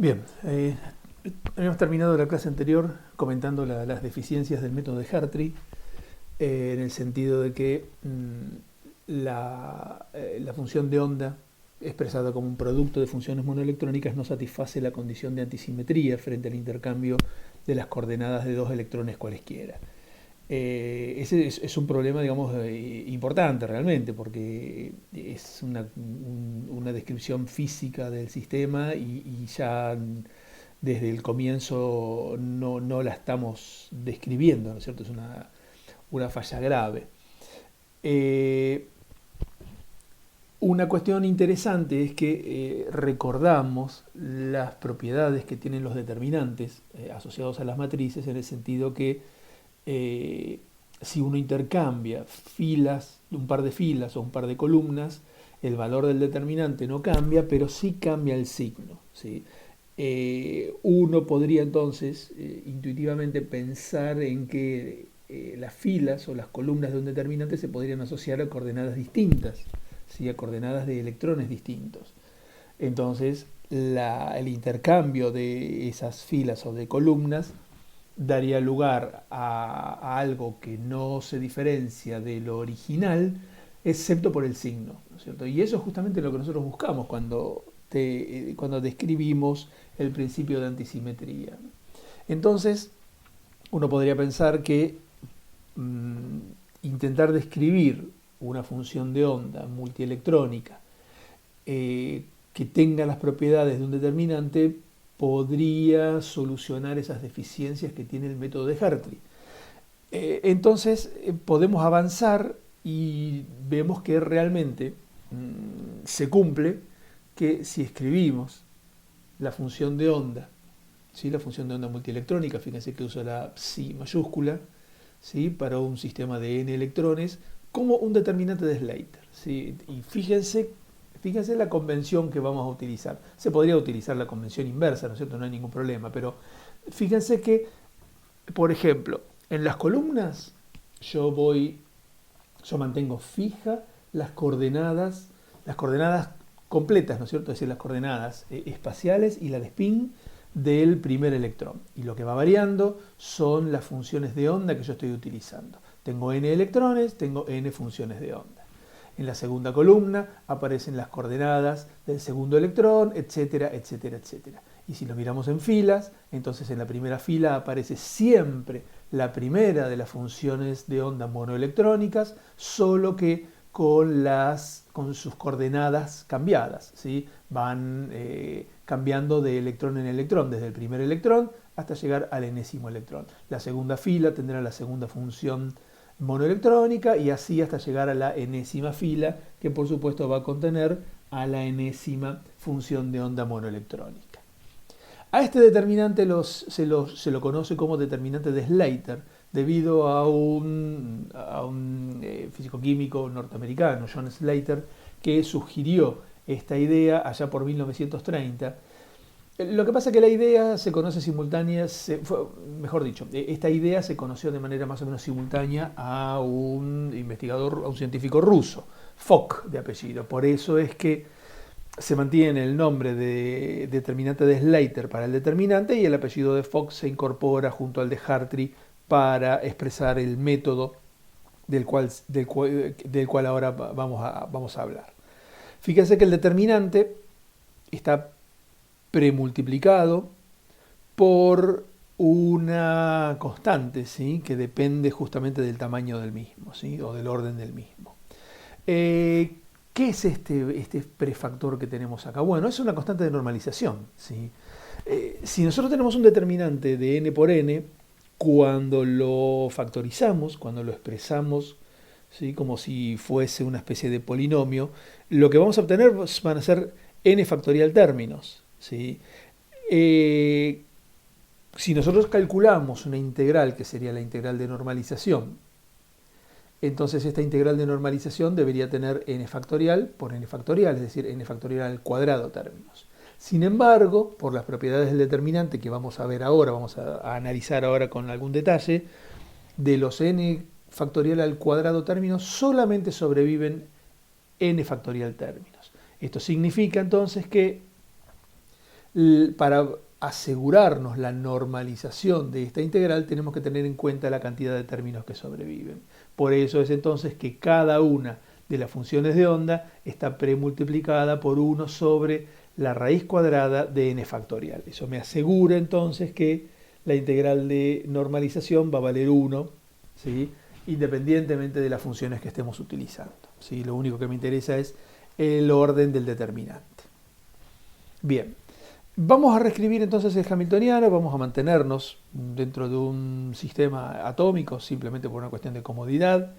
Bien, habíamos terminado la clase anterior comentando las deficiencias del método de Hartree, en el sentido de que la función de onda, expresada como un producto de funciones monoelectrónicas, no satisface la condición de antisimetría frente al intercambio de las coordenadas de dos electrones cualesquiera. Ese es un problema, digamos, importante realmente, porque es una descripción física del sistema y ya desde el comienzo no la estamos describiendo, ¿no es cierto? Es una falla grave. Eh, una cuestión interesante es que recordamos las propiedades que tienen los determinantes asociados a las matrices, en el sentido que eh, si uno intercambia filas, un par de filas o un par de columnas, el valor del determinante no cambia, pero sí cambia el signo, ¿sí? Uno podría entonces intuitivamente pensar en que las filas o las columnas de un determinante se podrían asociar a coordenadas distintas, ¿sí? A coordenadas de electrones distintos. Entonces, el intercambio de esas filas o de columnas daría lugar a algo que no se diferencia de lo original, excepto por el signo, ¿no es cierto? Y eso es justamente lo que nosotros buscamos cuando describimos el principio de antisimetría. Entonces, uno podría pensar que mmm, intentar describir una función de onda multielectrónica que tenga las propiedades de un determinante podría solucionar esas deficiencias que tiene el método de Hartree. Entonces podemos avanzar y vemos que realmente se cumple que si escribimos la función de onda, ¿sí? La función de onda multielectrónica, fíjense que usa la psi mayúscula, ¿sí? Para un sistema de n electrones como un determinante de Slater, ¿sí? Y fíjense la convención que vamos a utilizar. Se podría utilizar la convención inversa, ¿no es cierto? No hay ningún problema, pero fíjense que, por ejemplo, en las columnas yo mantengo fija las coordenadas completas, ¿no es cierto? Es decir, las coordenadas espaciales y la de spin del primer electrón. Y lo que va variando son las funciones de onda que yo estoy utilizando. Tengo n electrones, tengo n funciones de onda. En la segunda columna aparecen las coordenadas del segundo electrón, etcétera, etcétera, etcétera. Y si lo miramos en filas, entonces en la primera fila aparece siempre la primera de las funciones de onda monoelectrónicas, solo que con sus coordenadas cambiadas, ¿sí? Van cambiando de electrón en electrón, desde el primer electrón hasta llegar al enésimo electrón. La segunda fila tendrá la segunda función monoelectrónica y así hasta llegar a la enésima fila, que por supuesto va a contener a la enésima función de onda monoelectrónica. A este determinante se lo conoce como determinante de Slater, debido a un físico-químico norteamericano, John Slater, que sugirió esta idea allá por 1930. Lo que pasa es que la idea se conoce simultánea, mejor dicho, esta idea se conoció de manera más o menos simultánea a un investigador, a un científico ruso, Fock de apellido. Por eso es que se mantiene el nombre de determinante de Slater para el determinante y el apellido de Fock se incorpora junto al de Hartree para expresar el método del cual ahora vamos a hablar. Fíjense que el determinante está premultiplicado por una constante, ¿sí? Que depende justamente del tamaño del mismo, ¿sí? O del orden del mismo. ¿Qué es este prefactor que tenemos acá? Bueno, es una constante de normalización, ¿sí? Si nosotros tenemos un determinante de n por n, cuando lo factorizamos, cuando lo expresamos, ¿sí? Como si fuese una especie de polinomio, lo que vamos a obtener van a ser n factorial términos, ¿sí? Si nosotros calculamos una integral, que sería la integral de normalización, entonces esta integral de normalización debería tener n factorial por n factorial, es decir, n factorial al cuadrado términos. Sin embargo, por las propiedades del determinante que vamos a ver ahora, vamos a analizar ahora con algún detalle, de los n factorial al cuadrado términos solamente sobreviven n factorial términos. Esto significa entonces que Para asegurarnos la normalización de esta integral tenemos que tener en cuenta la cantidad de términos que sobreviven. Por eso es entonces que cada una de las funciones de onda está premultiplicada por 1 sobre la raíz cuadrada de n factorial. Eso me asegura entonces que la integral de normalización va a valer 1, ¿sí?, independientemente de las funciones que estemos utilizando, ¿sí? Lo único que me interesa es el orden del determinante. Bien, vamos a reescribir entonces el hamiltoniano, vamos a mantenernos dentro de un sistema atómico simplemente por una cuestión de comodidad.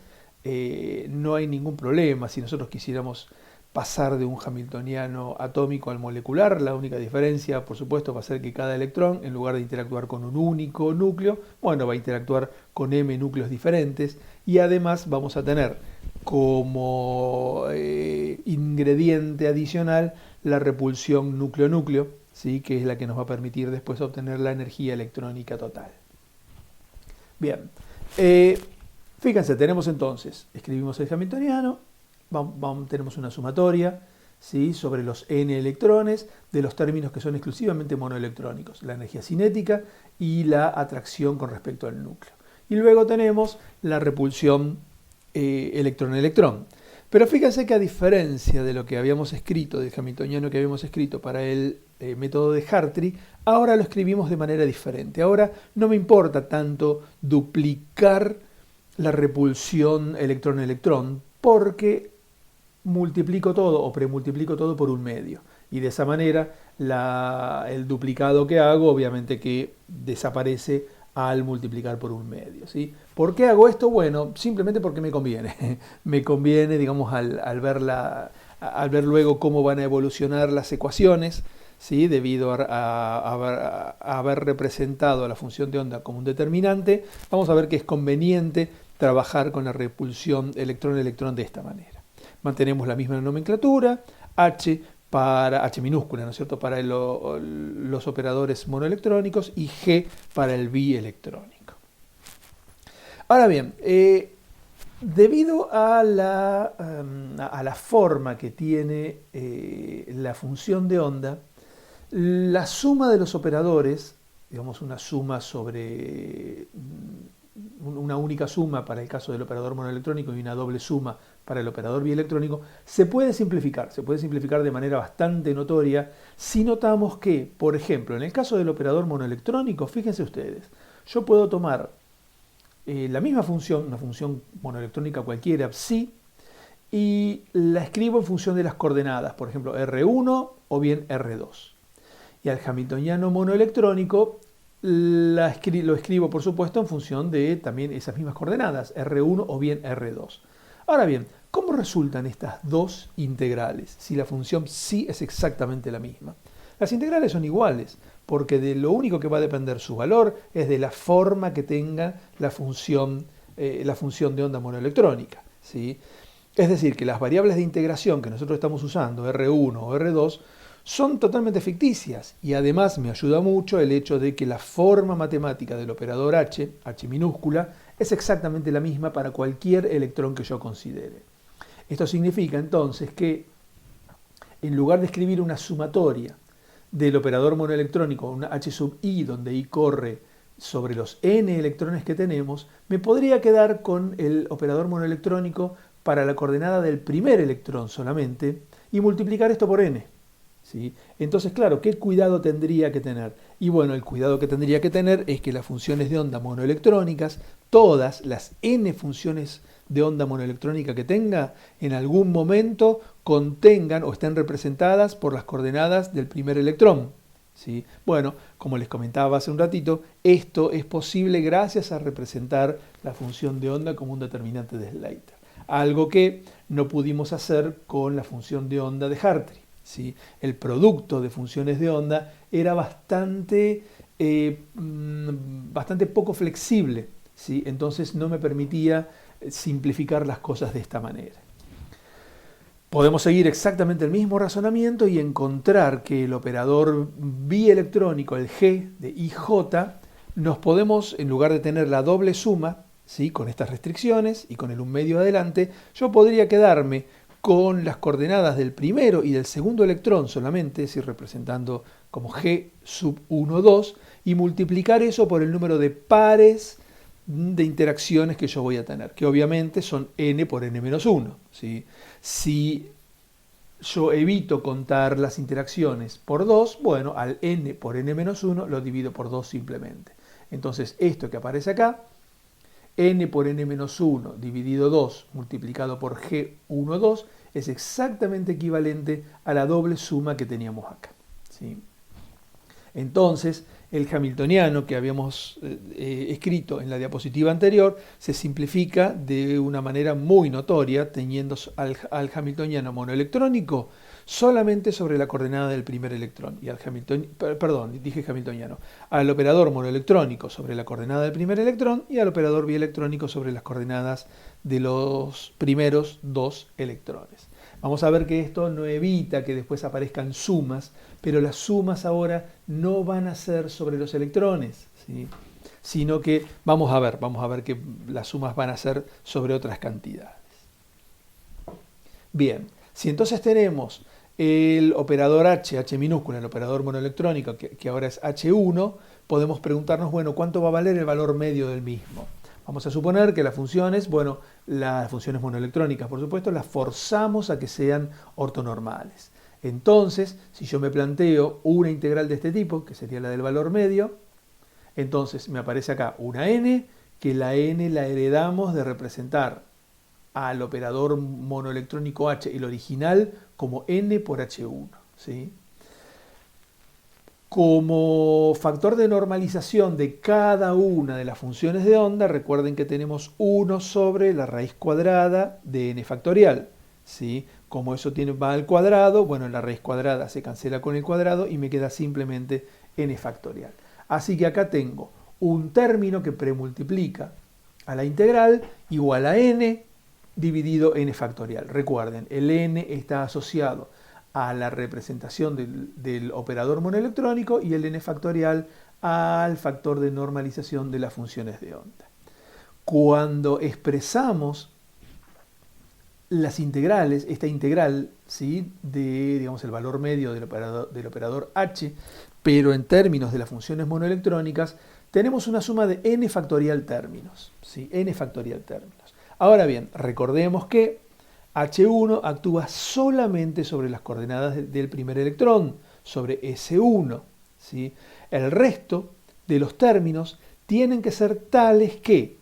No hay ningún problema si nosotros quisiéramos pasar de un hamiltoniano atómico al molecular. La única diferencia, por supuesto, va a ser que cada electrón, en lugar de interactuar con un único núcleo, bueno, va a interactuar con m núcleos diferentes, y además vamos a tener como ingrediente adicional la repulsión núcleo-núcleo, ¿sí?, que es la que nos va a permitir después obtener la energía electrónica total. Bien, fíjense, tenemos entonces, escribimos el hamiltoniano, tenemos una sumatoria, ¿sí?, sobre los n electrones de los términos que son exclusivamente monoelectrónicos, la energía cinética y la atracción con respecto al núcleo. Y luego tenemos la repulsión electrón-electrón. Pero fíjense que a diferencia de lo que habíamos escrito, del hamiltoniano que habíamos escrito para el método de Hartree, ahora lo escribimos de manera diferente. Ahora no me importa tanto duplicar la repulsión electrón-electrón, porque multiplico todo o premultiplico todo por un medio. Y de esa manera el duplicado que hago obviamente que desaparece al multiplicar por un medio, ¿sí? ¿Por qué hago esto? Bueno, simplemente porque me conviene. Me conviene, digamos, al ver luego cómo van a evolucionar las ecuaciones, ¿sí?, debido a haber representado a la función de onda como un determinante, vamos a ver que es conveniente trabajar con la repulsión electrón-electrón de esta manera. Mantenemos la misma nomenclatura, H minúscula, ¿no es cierto?, para los operadores monoelectrónicos y G para el bielectrónico. Ahora bien, debido a la forma que tiene la función de onda, la suma de los operadores, digamos una suma sobre una única suma para el caso del operador monoelectrónico y una doble suma para el operador bielectrónico, se puede simplificar de manera bastante notoria si notamos que, por ejemplo, en el caso del operador monoelectrónico, fíjense ustedes, yo puedo tomar la misma función, una función monoelectrónica cualquiera, psi, y la escribo en función de las coordenadas, por ejemplo, R1 o bien R2. Y al hamiltoniano monoelectrónico lo escribo, por supuesto, en función de también esas mismas coordenadas, R1 o bien R2. Ahora bien, ¿cómo resultan estas dos integrales si la función psi es exactamente la misma? Las integrales son iguales, porque de lo único que va a depender su valor es de la forma que tenga la función de onda monoelectrónica, ¿sí? Es decir, que las variables de integración que nosotros estamos usando, R1 o R2, son totalmente ficticias, y además me ayuda mucho el hecho de que la forma matemática del operador H minúscula, es exactamente la misma para cualquier electrón que yo considere. Esto significa entonces que en lugar de escribir una sumatoria del operador monoelectrónico, una H sub i, donde i corre sobre los n electrones que tenemos, me podría quedar con el operador monoelectrónico para la coordenada del primer electrón solamente y multiplicar esto por n. ¿Sí? Entonces, claro, ¿qué cuidado tendría que tener? Y bueno, el cuidado que tendría que tener es que las funciones de onda monoelectrónicas, todas las n funciones de onda monoelectrónica que tenga, en algún momento contengan o estén representadas por las coordenadas del primer electrón, ¿sí? Bueno, como les comentaba hace un ratito, esto es posible gracias a representar la función de onda como un determinante de Slater, algo que no pudimos hacer con la función de onda de Hartree. ¿Sí? El producto de funciones de onda era bastante poco flexible, ¿sí? Entonces no me permitía simplificar las cosas de esta manera. Podemos seguir exactamente el mismo razonamiento y encontrar que el operador bielectrónico, el G de IJ, nos podemos, en lugar de tener la doble suma, ¿sí?, con estas restricciones y con el un medio adelante, yo podría quedarme con las coordenadas del primero y del segundo electrón solamente, es decir, representando como G sub 1, 2, y multiplicar eso por el número de pares de interacciones que yo voy a tener, que obviamente son n por n-1. ¿Sí? Si yo evito contar las interacciones por 2, bueno, al n por n-1 lo divido por 2 simplemente. Entonces, esto que aparece acá, n por n-1 dividido 2 multiplicado por g1, 2, es exactamente equivalente a la doble suma que teníamos acá. ¿Sí? Entonces, el hamiltoniano que habíamos escrito en la diapositiva anterior se simplifica de una manera muy notoria, teniendo al hamiltoniano monoelectrónico solamente sobre la coordenada del primer electrón, y al hamiltoniano, al operador monoelectrónico sobre la coordenada del primer electrón y al operador bielectrónico sobre las coordenadas de los primeros dos electrones. Vamos a ver que esto no evita que después aparezcan sumas, pero las sumas ahora no van a ser sobre los electrones, ¿sí? Sino que vamos a ver que las sumas van a ser sobre otras cantidades. Bien, si entonces tenemos el operador H minúscula, el operador monoelectrónico, que ahora es H1, podemos preguntarnos, bueno, ¿cuánto va a valer el valor medio del mismo? Vamos a suponer que las funciones, bueno, las funciones monoelectrónicas, por supuesto, las forzamos a que sean ortonormales. Entonces, si yo me planteo una integral de este tipo, que sería la del valor medio, entonces me aparece acá una n, que la n la heredamos de representar al operador monoelectrónico H, el original, como n por H1. ¿Sí? Como factor de normalización de cada una de las funciones de onda, recuerden que tenemos 1 sobre la raíz cuadrada de n factorial. ¿Sí? Como eso va al cuadrado, bueno, la raíz cuadrada se cancela con el cuadrado y me queda simplemente n factorial. Así que acá tengo un término que premultiplica a la integral igual a n dividido n factorial. Recuerden, el n está asociado a la representación del operador monoelectrónico y el n factorial al factor de normalización de las funciones de onda. Cuando expresamos las integrales, esta integral, ¿sí?, de, digamos, el valor medio del operador H, pero en términos de las funciones monoelectrónicas, tenemos una suma de n factorial términos. ¿Sí? N factorial términos. Ahora bien, recordemos que H1 actúa solamente sobre las coordenadas del primer electrón, sobre S1. ¿Sí? El resto de los términos tienen que ser tales que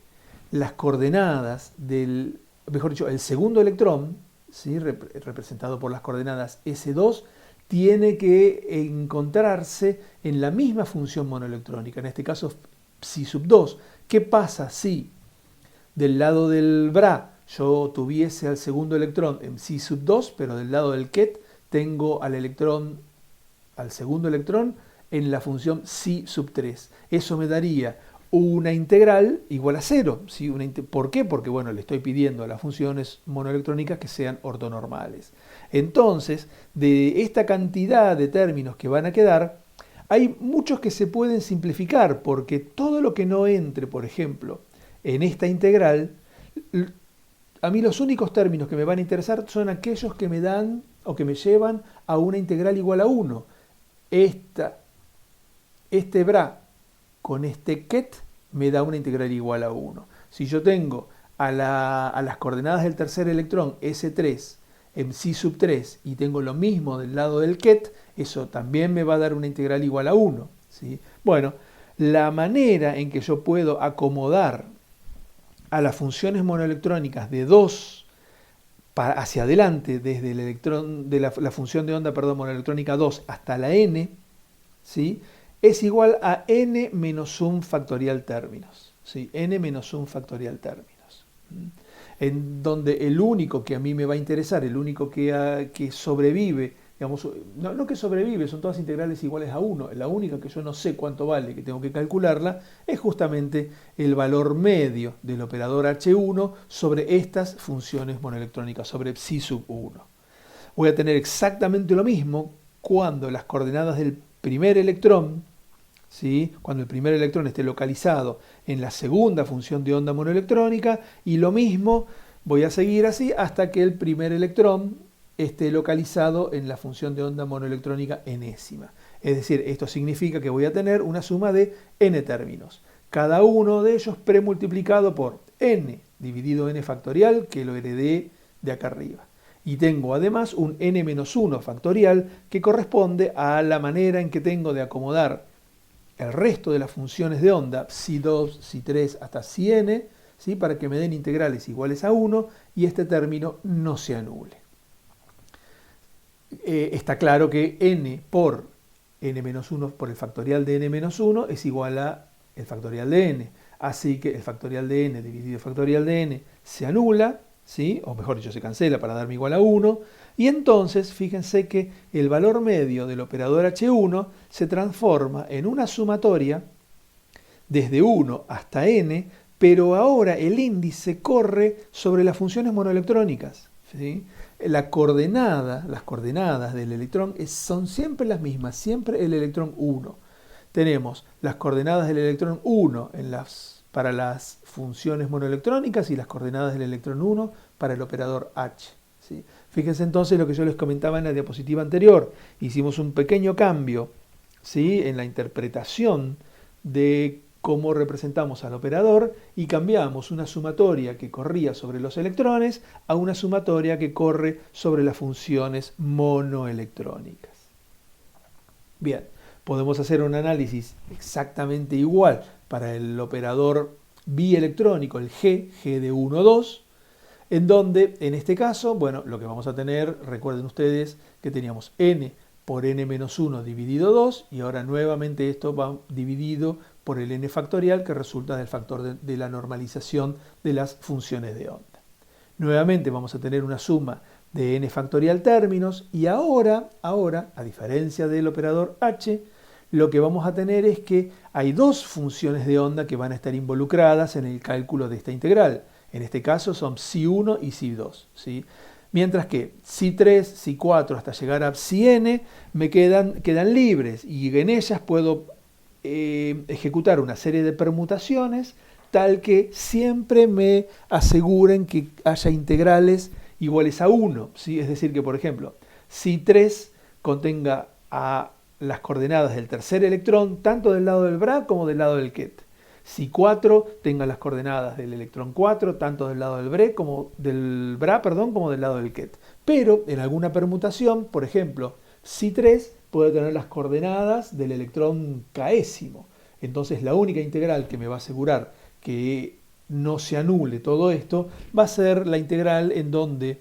las coordenadas del, mejor dicho, el segundo electrón, ¿sí?, representado por las coordenadas S2, tiene que encontrarse en la misma función monoelectrónica, en este caso psi sub 2. ¿Qué pasa si del lado del bra yo tuviese al segundo electrón en psi sub 2, pero del lado del ket tengo al segundo electrón en la función psi sub 3? Eso me daría una integral igual a 0. ¿Sí? ¿Por qué? Porque, bueno, le estoy pidiendo a las funciones monoelectrónicas que sean ortonormales. Entonces, de esta cantidad de términos que van a quedar, hay muchos que se pueden simplificar, porque todo lo que no entre, por ejemplo, en esta integral, a mí los únicos términos que me van a interesar son aquellos que me dan o que me llevan a una integral igual a 1. Este bra con este ket me da una integral igual a 1. Si yo tengo a las coordenadas del tercer electrón, S3, en psi sub 3, y tengo lo mismo del lado del ket, eso también me va a dar una integral igual a 1. ¿Sí? Bueno, la manera en que yo puedo acomodar a las funciones monoelectrónicas de 2 hacia adelante, desde el electrón de la función de onda, monoelectrónica 2 hasta la n, ¿sí?, es igual a n menos 1 factorial términos. ¿Sí? N menos 1 factorial términos. En donde el único que a mí me va a interesar, el único que sobrevive, digamos, no que sobrevive, son todas integrales iguales a 1. La única que yo no sé cuánto vale, que tengo que calcularla, es justamente el valor medio del operador H1 sobre estas funciones monoelectrónicas, sobre psi sub 1. Voy a tener exactamente lo mismo cuando las coordenadas del primer electrón, ¿sí?, cuando el primer electrón esté localizado en la segunda función de onda monoelectrónica, y lo mismo Voy a seguir así hasta que el primer electrón esté localizado en la función de onda monoelectrónica enésima. Es decir, esto significa que voy a tener una suma de n términos. Cada uno de ellos premultiplicado por n dividido n factorial, que lo heredé de acá arriba. Y tengo además un n-1 factorial que corresponde a la manera en que tengo de acomodar el resto de las funciones de onda, psi2, psi3 hasta psi-n, ¿sí? Para que me den integrales iguales a 1 y este término no se anule. Está claro que n por n-1 por el factorial de n-1 es igual a el factorial de n. Así que el factorial de n dividido el factorial de n se anula, ¿sí? O mejor dicho, se cancela para darme igual a 1. Y entonces, fíjense que el valor medio del operador H1 se transforma en una sumatoria desde 1 hasta n, pero ahora el índice corre sobre las funciones monoelectrónicas, ¿sí? Las coordenadas del electrón son siempre las mismas, siempre el electrón 1. Tenemos las coordenadas del electrón 1 para las funciones monoelectrónicas y las coordenadas del electrón 1 para el operador H, ¿sí? Fíjense entonces lo que yo les comentaba en la diapositiva anterior. Hicimos un pequeño cambio, ¿sí? En la interpretación de cómo representamos al operador y cambiamos una sumatoria que corría sobre los electrones a una sumatoria que corre sobre las funciones monoelectrónicas. Bien, podemos hacer un análisis exactamente igual para el operador bielectrónico, el G de 1, 2, en donde, en este caso, bueno, lo que vamos a tener, recuerden ustedes que teníamos n por n-1 dividido 2, y ahora nuevamente esto va dividido por el n factorial que resulta del factor de la normalización de las funciones de onda. Nuevamente vamos a tener una suma de n factorial términos, y ahora, a diferencia del operador h, lo que vamos a tener es que hay dos funciones de onda que van a estar involucradas en el cálculo de esta integral. En este caso son psi1 y psi2, ¿sí? Mientras que psi3, psi4 hasta llegar a psi-n me quedan libres, y en ellas puedo ejecutar una serie de permutaciones tal que siempre me aseguren que haya integrales iguales a 1, ¿sí? Es decir que, por ejemplo, psi3 contenga a las coordenadas del tercer electrón tanto del lado del Bra como del lado del Ket. psi4 tenga las coordenadas del electrón 4 tanto del lado del Bra como del lado del Ket. Pero en alguna permutación, por ejemplo, psi3 puede tener las coordenadas del electrón késimo. Entonces la única integral que me va a asegurar que no se anule todo esto va a ser la integral en donde,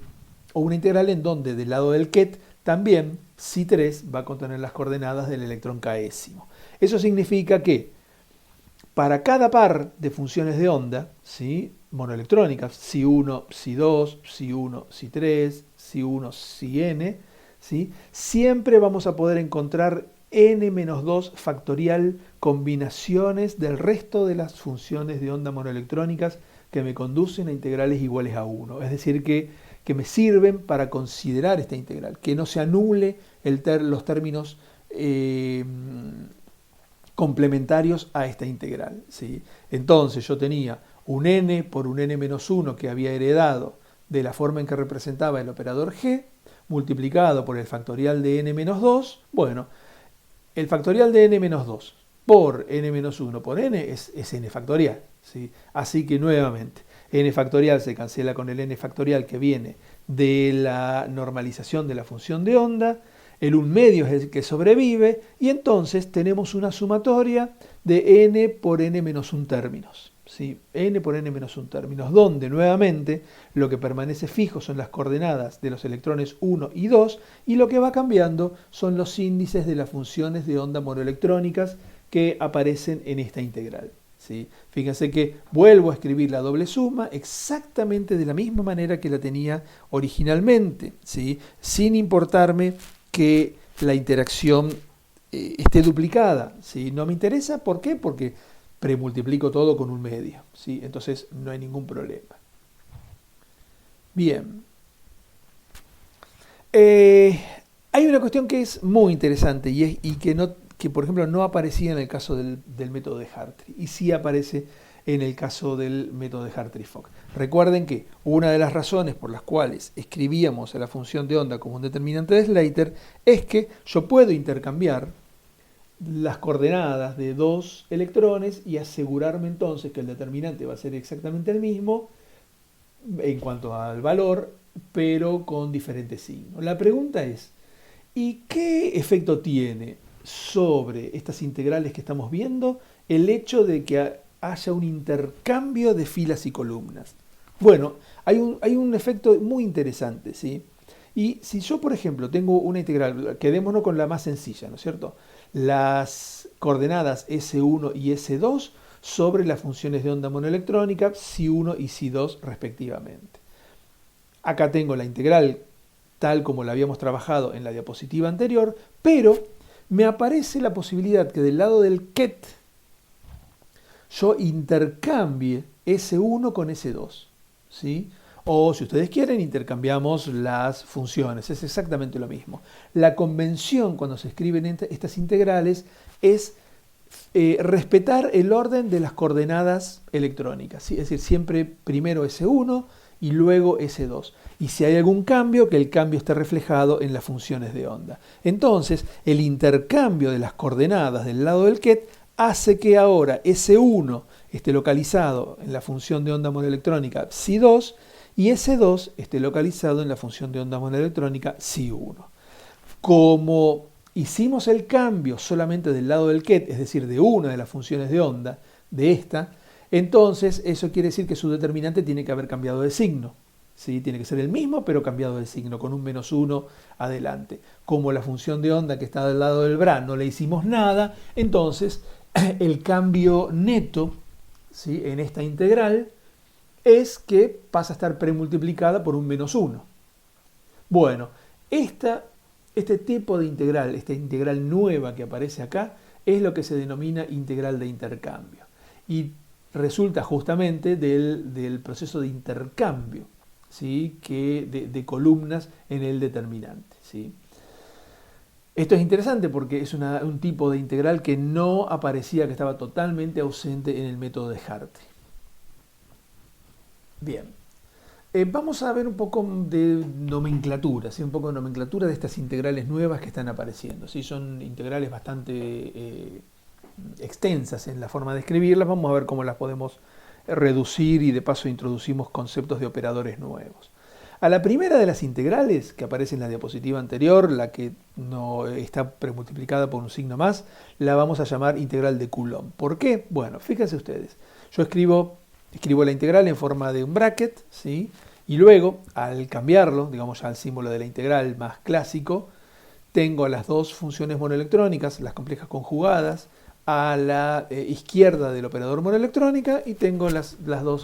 o una integral en donde del lado del Ket también psi3 va a contener las coordenadas del electrón késimo. Eso significa que para cada par de funciones de onda, ¿sí? Monoelectrónicas, psi1, psi2, psi1, psi3, psi1, psi-n, ¿sí? Siempre vamos a poder encontrar n-2 factorial combinaciones del resto de las funciones de onda monoelectrónicas que me conducen a integrales iguales a 1. Es decir, que me sirven para considerar esta integral, que no se anule los términos complementarios a esta integral, ¿sí? Entonces yo tenía un n por un n-1 que había heredado de la forma en que representaba el operador g, multiplicado por el factorial de n-2. Bueno, el factorial de n-2 por n-1 por n es n factorial, ¿sí? Así que nuevamente, n factorial se cancela con el n factorial que viene de la normalización de la función de onda, el 1 medio es el que sobrevive, y entonces tenemos una sumatoria de n por n-1 términos, ¿sí? N por n-1 términos, donde nuevamente lo que permanece fijo son las coordenadas de los electrones 1 y 2, y lo que va cambiando son los índices de las funciones de onda monoelectrónicas que aparecen en esta integral, ¿sí? Fíjense que vuelvo a escribir la doble suma exactamente de la misma manera que la tenía originalmente, ¿sí? Sin importarme que la interacción esté duplicada, ¿sí? No me interesa, ¿por qué? Porque premultiplico todo con 1 medio, ¿sí? Entonces no hay ningún problema. Bien. Hay una cuestión que es muy interesante y que por ejemplo no aparecía en el caso del método de Hartree, y sí aparece en el caso del método de Hartree-Fock. Recuerden que una de las razones por las cuales escribíamos a la función de onda como un determinante de Slater es que yo puedo intercambiar las coordenadas de dos electrones y asegurarme entonces que el determinante va a ser exactamente el mismo en cuanto al valor, pero con diferentes signos. La pregunta es, ¿y qué efecto tiene sobre estas integrales que estamos viendo el hecho de que haya un intercambio de filas y columnas? Bueno, hay un efecto muy interesante, ¿sí? Y si yo, por ejemplo, tengo una integral, quedémonos con la más sencilla, ¿no es cierto? Las coordenadas S1 y S2 sobre las funciones de onda monoelectrónica Ψ1 y Ψ2 respectivamente. Acá tengo la integral tal como la habíamos trabajado en la diapositiva anterior, pero me aparece la posibilidad que del lado del ket yo intercambie S1 con S2, ¿sí? O si ustedes quieren, intercambiamos las funciones, es exactamente lo mismo. La convención cuando se escriben estas integrales es respetar el orden de las coordenadas electrónicas, ¿sí? Es decir, siempre primero S1 y luego S2. Y si hay algún cambio, que el cambio esté reflejado en las funciones de onda. Entonces, el intercambio de las coordenadas del lado del ket hace que ahora S1 esté localizado en la función de onda monoelectrónica Ψ2 y S2 esté localizado en la función de onda monoelectrónica Ψ1. Como hicimos el cambio solamente del lado del ket, es decir, de una de las funciones de onda, de esta, entonces eso quiere decir que su determinante tiene que haber cambiado de signo. ¿Sí? Tiene que ser el mismo, pero cambiado de signo, con un -1 adelante. Como la función de onda que está del lado del bra no le hicimos nada, entonces el cambio neto, ¿sí?, en esta integral es que pasa a estar premultiplicada por un -1. Bueno, este tipo de integral, esta integral nueva que aparece acá, es lo que se denomina integral de intercambio. Y resulta justamente del proceso de intercambio, ¿sí?, de columnas en el determinante, ¿sí? Esto es interesante porque es un tipo de integral que no aparecía, que estaba totalmente ausente en el método de Hartree. Bien, vamos a ver un poco de nomenclatura, ¿sí? Un poco de nomenclatura de estas integrales nuevas que están apareciendo, ¿sí? Son integrales bastante extensas en la forma de escribirlas. Vamos a ver cómo las podemos reducir y de paso introducimos conceptos de operadores nuevos. A la primera de las integrales que aparece en la diapositiva anterior, la que no está premultiplicada por un signo más, la vamos a llamar integral de Coulomb. ¿Por qué? Bueno, fíjense ustedes. Yo escribo la integral en forma de un bracket, ¿sí? Y luego, al cambiarlo, digamos ya al símbolo de la integral más clásico, tengo las dos funciones monoelectrónicas, las complejas conjugadas, a la izquierda del operador monoelectrónica, y tengo las dos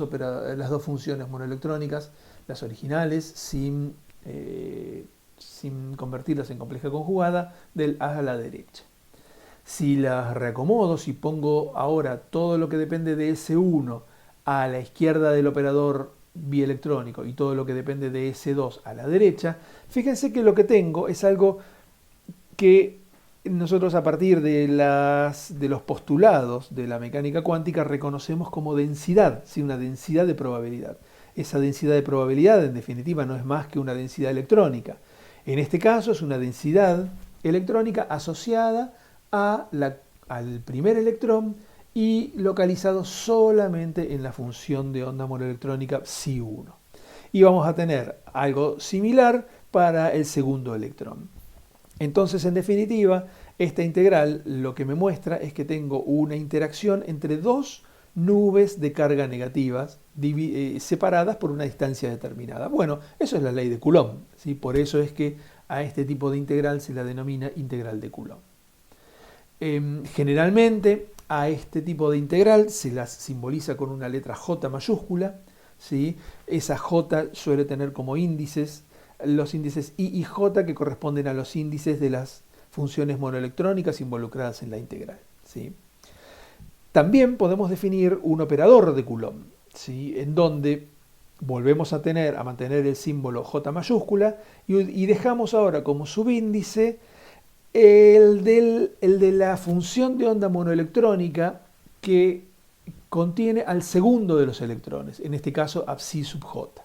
funciones monoelectrónicas, las originales, sin convertirlas en compleja conjugada, a la derecha. Si las reacomodo, si pongo ahora todo lo que depende de S1 a la izquierda del operador bielectrónico y todo lo que depende de S2 a la derecha, fíjense que lo que tengo es algo que nosotros a partir de los postulados de la mecánica cuántica reconocemos como densidad, ¿sí? Una densidad de probabilidad. Esa densidad de probabilidad, en definitiva, no es más que una densidad electrónica. En este caso es una densidad electrónica asociada al primer electrón y localizado solamente en la función de onda monoelectrónica Ψ1. Y vamos a tener algo similar para el segundo electrón. Entonces, en definitiva, esta integral lo que me muestra es que tengo una interacción entre dos nubes de carga negativas separadas por una distancia determinada. Bueno, eso es la ley de Coulomb, ¿sí? Por eso es que a este tipo de integral se la denomina integral de Coulomb. Generalmente a este tipo de integral se las simboliza con una letra J mayúscula, ¿sí? Esa J suele tener como índices los índices I y J, que corresponden a los índices de las funciones monoelectrónicas involucradas en la integral, ¿sí? También podemos definir un operador de Coulomb, ¿sí?, en donde volvemos a mantener el símbolo J mayúscula y dejamos ahora como subíndice el de la función de onda monoelectrónica que contiene al segundo de los electrones, en este caso a psi sub j.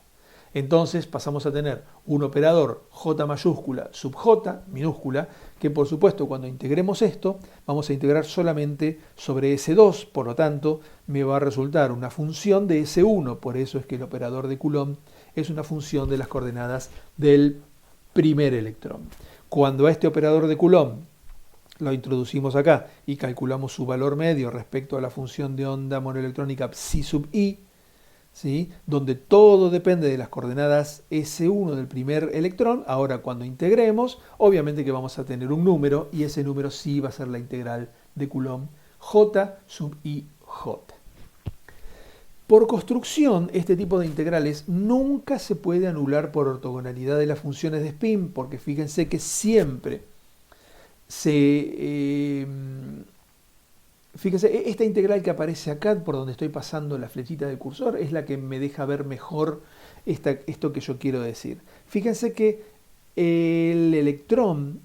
Entonces pasamos a tener un operador J mayúscula sub J minúscula, que por supuesto cuando integremos esto, vamos a integrar solamente sobre S2, por lo tanto me va a resultar una función de S1, por eso es que el operador de Coulomb es una función de las coordenadas del primer electrón. Cuando a este operador de Coulomb lo introducimos acá y calculamos su valor medio respecto a la función de onda monoelectrónica psi sub i, ¿sí?, donde todo depende de las coordenadas S1 del primer electrón, ahora cuando integremos, obviamente que vamos a tener un número, y ese número sí va a ser la integral de Coulomb J sub i j. Por construcción, este tipo de integrales nunca se puede anular por ortogonalidad de las funciones de spin, porque fíjense que siempre fíjense, esta integral que aparece acá, por donde estoy pasando la flechita del cursor, es la que me deja ver mejor esto que yo quiero decir. Fíjense que el electrón,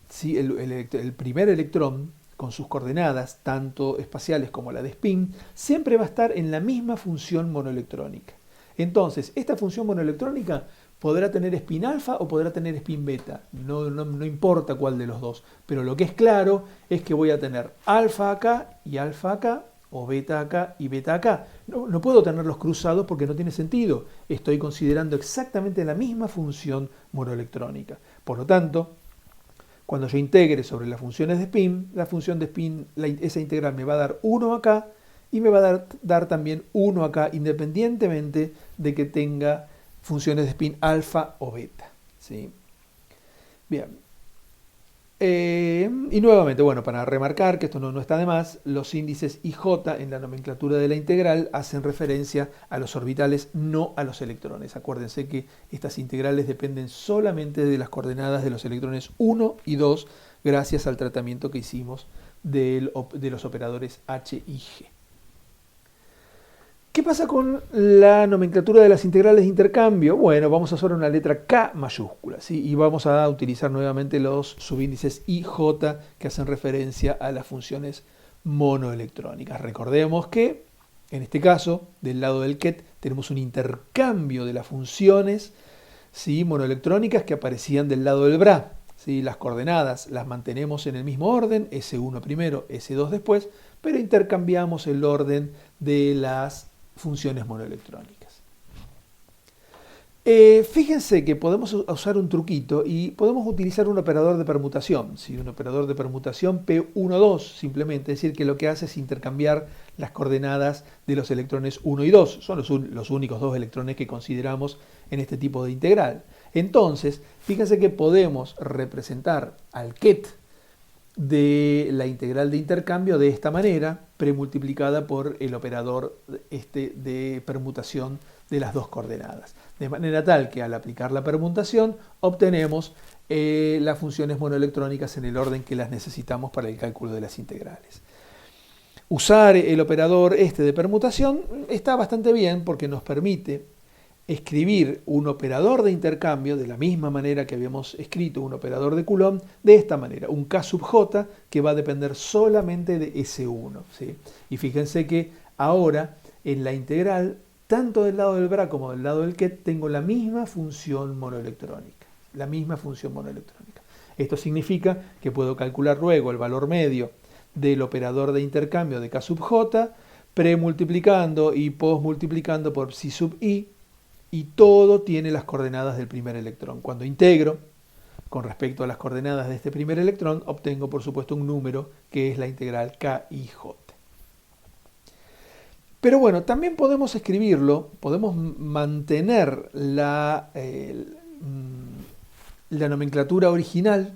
¿sí?, el primer electrón, con sus coordenadas, tanto espaciales como la de spin, siempre va a estar en la misma función monoelectrónica. Entonces, esta función monoelectrónica podrá tener spin alfa o podrá tener spin beta, no importa cuál de los dos, pero lo que es claro es que voy a tener alfa acá y alfa acá, o beta acá y beta acá. No puedo tenerlos cruzados porque no tiene sentido, estoy considerando exactamente la misma función monoelectrónica. Por lo tanto, cuando yo integre sobre las funciones de spin, la función de spin, esa integral me va a dar 1 acá y me va a dar también 1 acá, independientemente de que tenga funciones de spin alfa o beta, ¿sí? Bien. Y nuevamente, bueno, para remarcar que esto no está de más, los índices IJ en la nomenclatura de la integral hacen referencia a los orbitales, no a los electrones. Acuérdense que estas integrales dependen solamente de las coordenadas de los electrones 1 y 2, gracias al tratamiento que hicimos de los operadores H y G. ¿Qué pasa con la nomenclatura de las integrales de intercambio? Bueno, vamos a usar una letra K mayúscula, ¿sí?, y vamos a utilizar nuevamente los subíndices IJ que hacen referencia a las funciones monoelectrónicas. Recordemos que, en este caso, del lado del ket, tenemos un intercambio de las funciones, ¿sí?, monoelectrónicas que aparecían del lado del Bra. ¿Sí? Las coordenadas las mantenemos en el mismo orden, S1 primero, S2 después, pero intercambiamos el orden de las funciones monoelectrónicas. Fíjense que podemos usar un truquito y podemos utilizar un operador de permutación, ¿sí?, un operador de permutación P1,2 simplemente, es decir, que lo que hace es intercambiar las coordenadas de los electrones 1 y 2, son los únicos dos electrones que consideramos en este tipo de integral. Entonces, fíjense que podemos representar al ket de la integral de intercambio de esta manera, premultiplicada por el operador de permutación de las dos coordenadas. De manera tal que al aplicar la permutación obtenemos las funciones monoelectrónicas en el orden que las necesitamos para el cálculo de las integrales. Usar el operador de permutación está bastante bien porque nos permite escribir un operador de intercambio de la misma manera que habíamos escrito un operador de Coulomb, de esta manera, un K sub J que va a depender solamente de S1, ¿sí? Y fíjense que ahora en la integral, tanto del lado del Bra como del lado del ket, tengo la misma función monoelectrónica, Esto significa que puedo calcular luego el valor medio del operador de intercambio de K sub J, premultiplicando y posmultiplicando por psi sub i, y todo tiene las coordenadas del primer electrón. Cuando integro con respecto a las coordenadas de este primer electrón, obtengo por supuesto un número que es la integral KIJ. Pero bueno, también podemos escribirlo, podemos mantener la nomenclatura original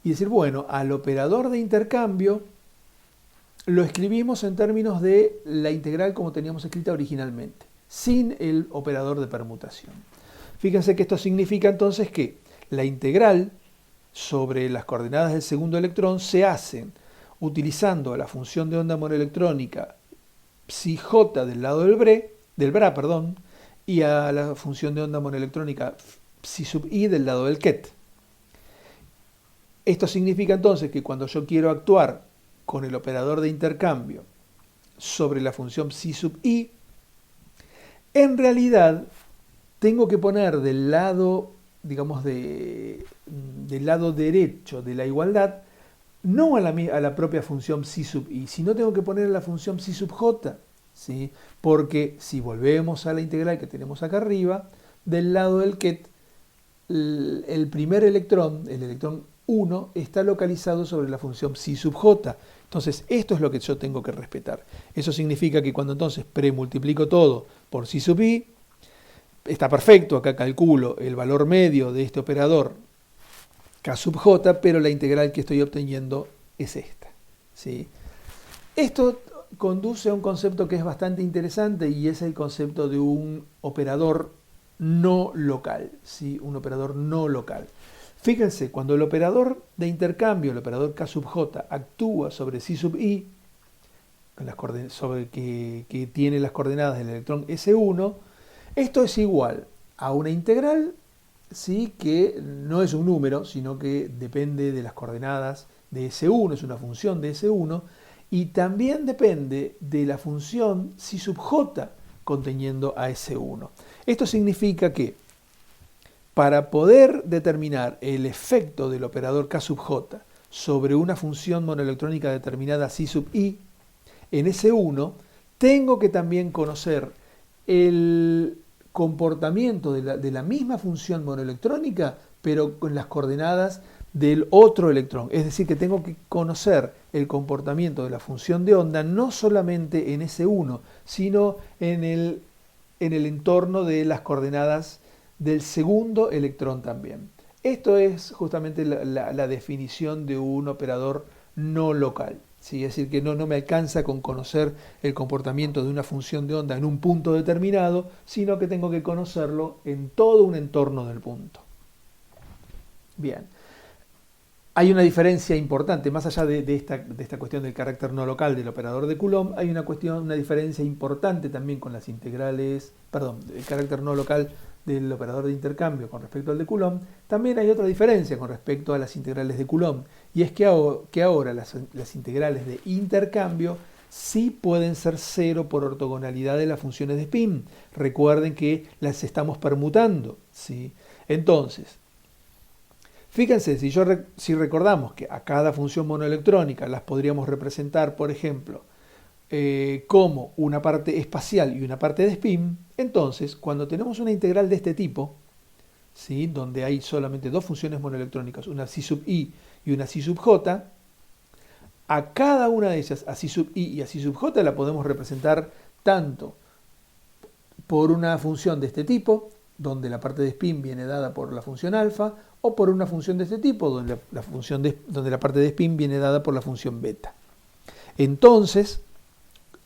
y decir, bueno, al operador de intercambio lo escribimos en términos de la integral como teníamos escrita originalmente, sin el operador de permutación. Fíjense que esto significa entonces que la integral sobre las coordenadas del segundo electrón se hacen utilizando la función de onda monoelectrónica psi j del lado del Bra, y a la función de onda monoelectrónica psi sub i del lado del ket. Esto significa entonces que cuando yo quiero actuar con el operador de intercambio sobre la función psi sub i, en realidad tengo que poner del lado, digamos, del lado derecho de la igualdad, no a la propia función psi sub i, sino tengo que poner la función psi sub j, ¿sí? Porque si volvemos a la integral que tenemos acá arriba, del lado del ket, el primer electrón, el electrón 1, está localizado sobre la función psi sub j. Entonces, esto es lo que yo tengo que respetar. Eso significa que cuando entonces premultiplico todo por psi sub i, está perfecto, acá calculo el valor medio de este operador k sub j, pero la integral que estoy obteniendo es esta, ¿sí? Esto conduce a un concepto que es bastante interesante y es el concepto de un operador no local, ¿sí? Un operador no local. Fíjense, cuando el operador de intercambio, el operador k sub j, actúa sobre psi sub i, que tiene las coordenadas del electrón S1, esto es igual a una integral, ¿sí? Que no es un número, sino que depende de las coordenadas de S1, es una función de S1, y también depende de la función psi sub j conteniendo a S1. Esto significa que para poder determinar el efecto del operador k sub j sobre una función monoelectrónica determinada psi sub i, en S1 tengo que también conocer el comportamiento de la misma función monoelectrónica, pero con las coordenadas del otro electrón. Es decir, que tengo que conocer el comportamiento de la función de onda no solamente en S1, sino en el entorno de las coordenadas del segundo electrón también. Esto es justamente la definición de un operador no local. ¿Sí? Es decir, que no me alcanza con conocer el comportamiento de una función de onda en un punto determinado, sino que tengo que conocerlo en todo un entorno del punto. Bien. Hay una diferencia importante, más allá de esta cuestión del carácter no local del operador de Coulomb, hay una diferencia importante también con las integrales, el carácter no local del operador de intercambio con respecto al de Coulomb. También hay otra diferencia con respecto a las integrales de Coulomb, y es que ahora las integrales de intercambio sí pueden ser cero por ortogonalidad de las funciones de spin. Recuerden que las estamos permutando, ¿sí? Entonces, fíjense, si recordamos que a cada función monoelectrónica las podríamos representar, por ejemplo, como una parte espacial y una parte de spin, entonces, cuando tenemos una integral de este tipo, ¿sí? Donde hay solamente dos funciones monoelectrónicas, una psi sub i y una psi sub j, a cada una de ellas, a psi sub i y a psi sub j, la podemos representar tanto por una función de este tipo, donde la parte de spin viene dada por la función alfa, o por una función de este tipo, donde la parte de spin viene dada por la función beta. Entonces,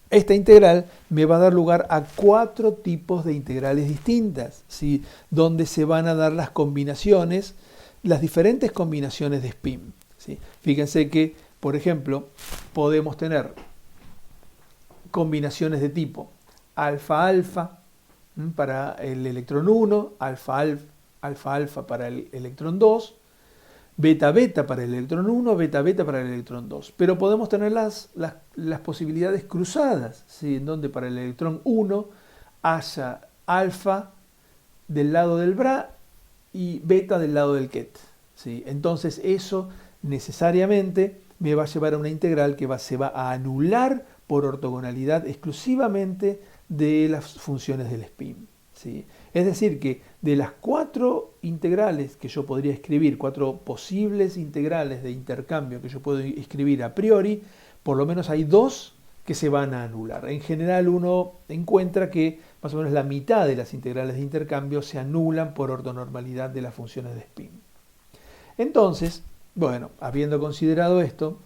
esta integral me va a dar lugar a 4 tipos de integrales distintas, ¿sí? Donde se van a dar las combinaciones, las diferentes combinaciones de spin, ¿sí? Fíjense que, por ejemplo, podemos tener combinaciones de tipo alfa-alfa para el electrón 1, alfa-alfa para el electrón 2, beta-beta para el electrón 1, beta-beta para el electrón 2. Pero podemos tener las posibilidades cruzadas, ¿sí? En donde para el electrón 1 haya alfa del lado del bra y beta del lado del ket, ¿sí? Entonces eso necesariamente me va a llevar a una integral que se va a anular por ortogonalidad exclusivamente de las funciones del spin, ¿sí? Es decir, que de las 4 integrales que yo podría escribir, 4 posibles integrales de intercambio que yo puedo escribir a priori, por lo menos hay 2 que se van a anular. En general uno encuentra que más o menos la mitad de las integrales de intercambio se anulan por ortonormalidad de las funciones de spin. Entonces, bueno, habiendo considerado esto,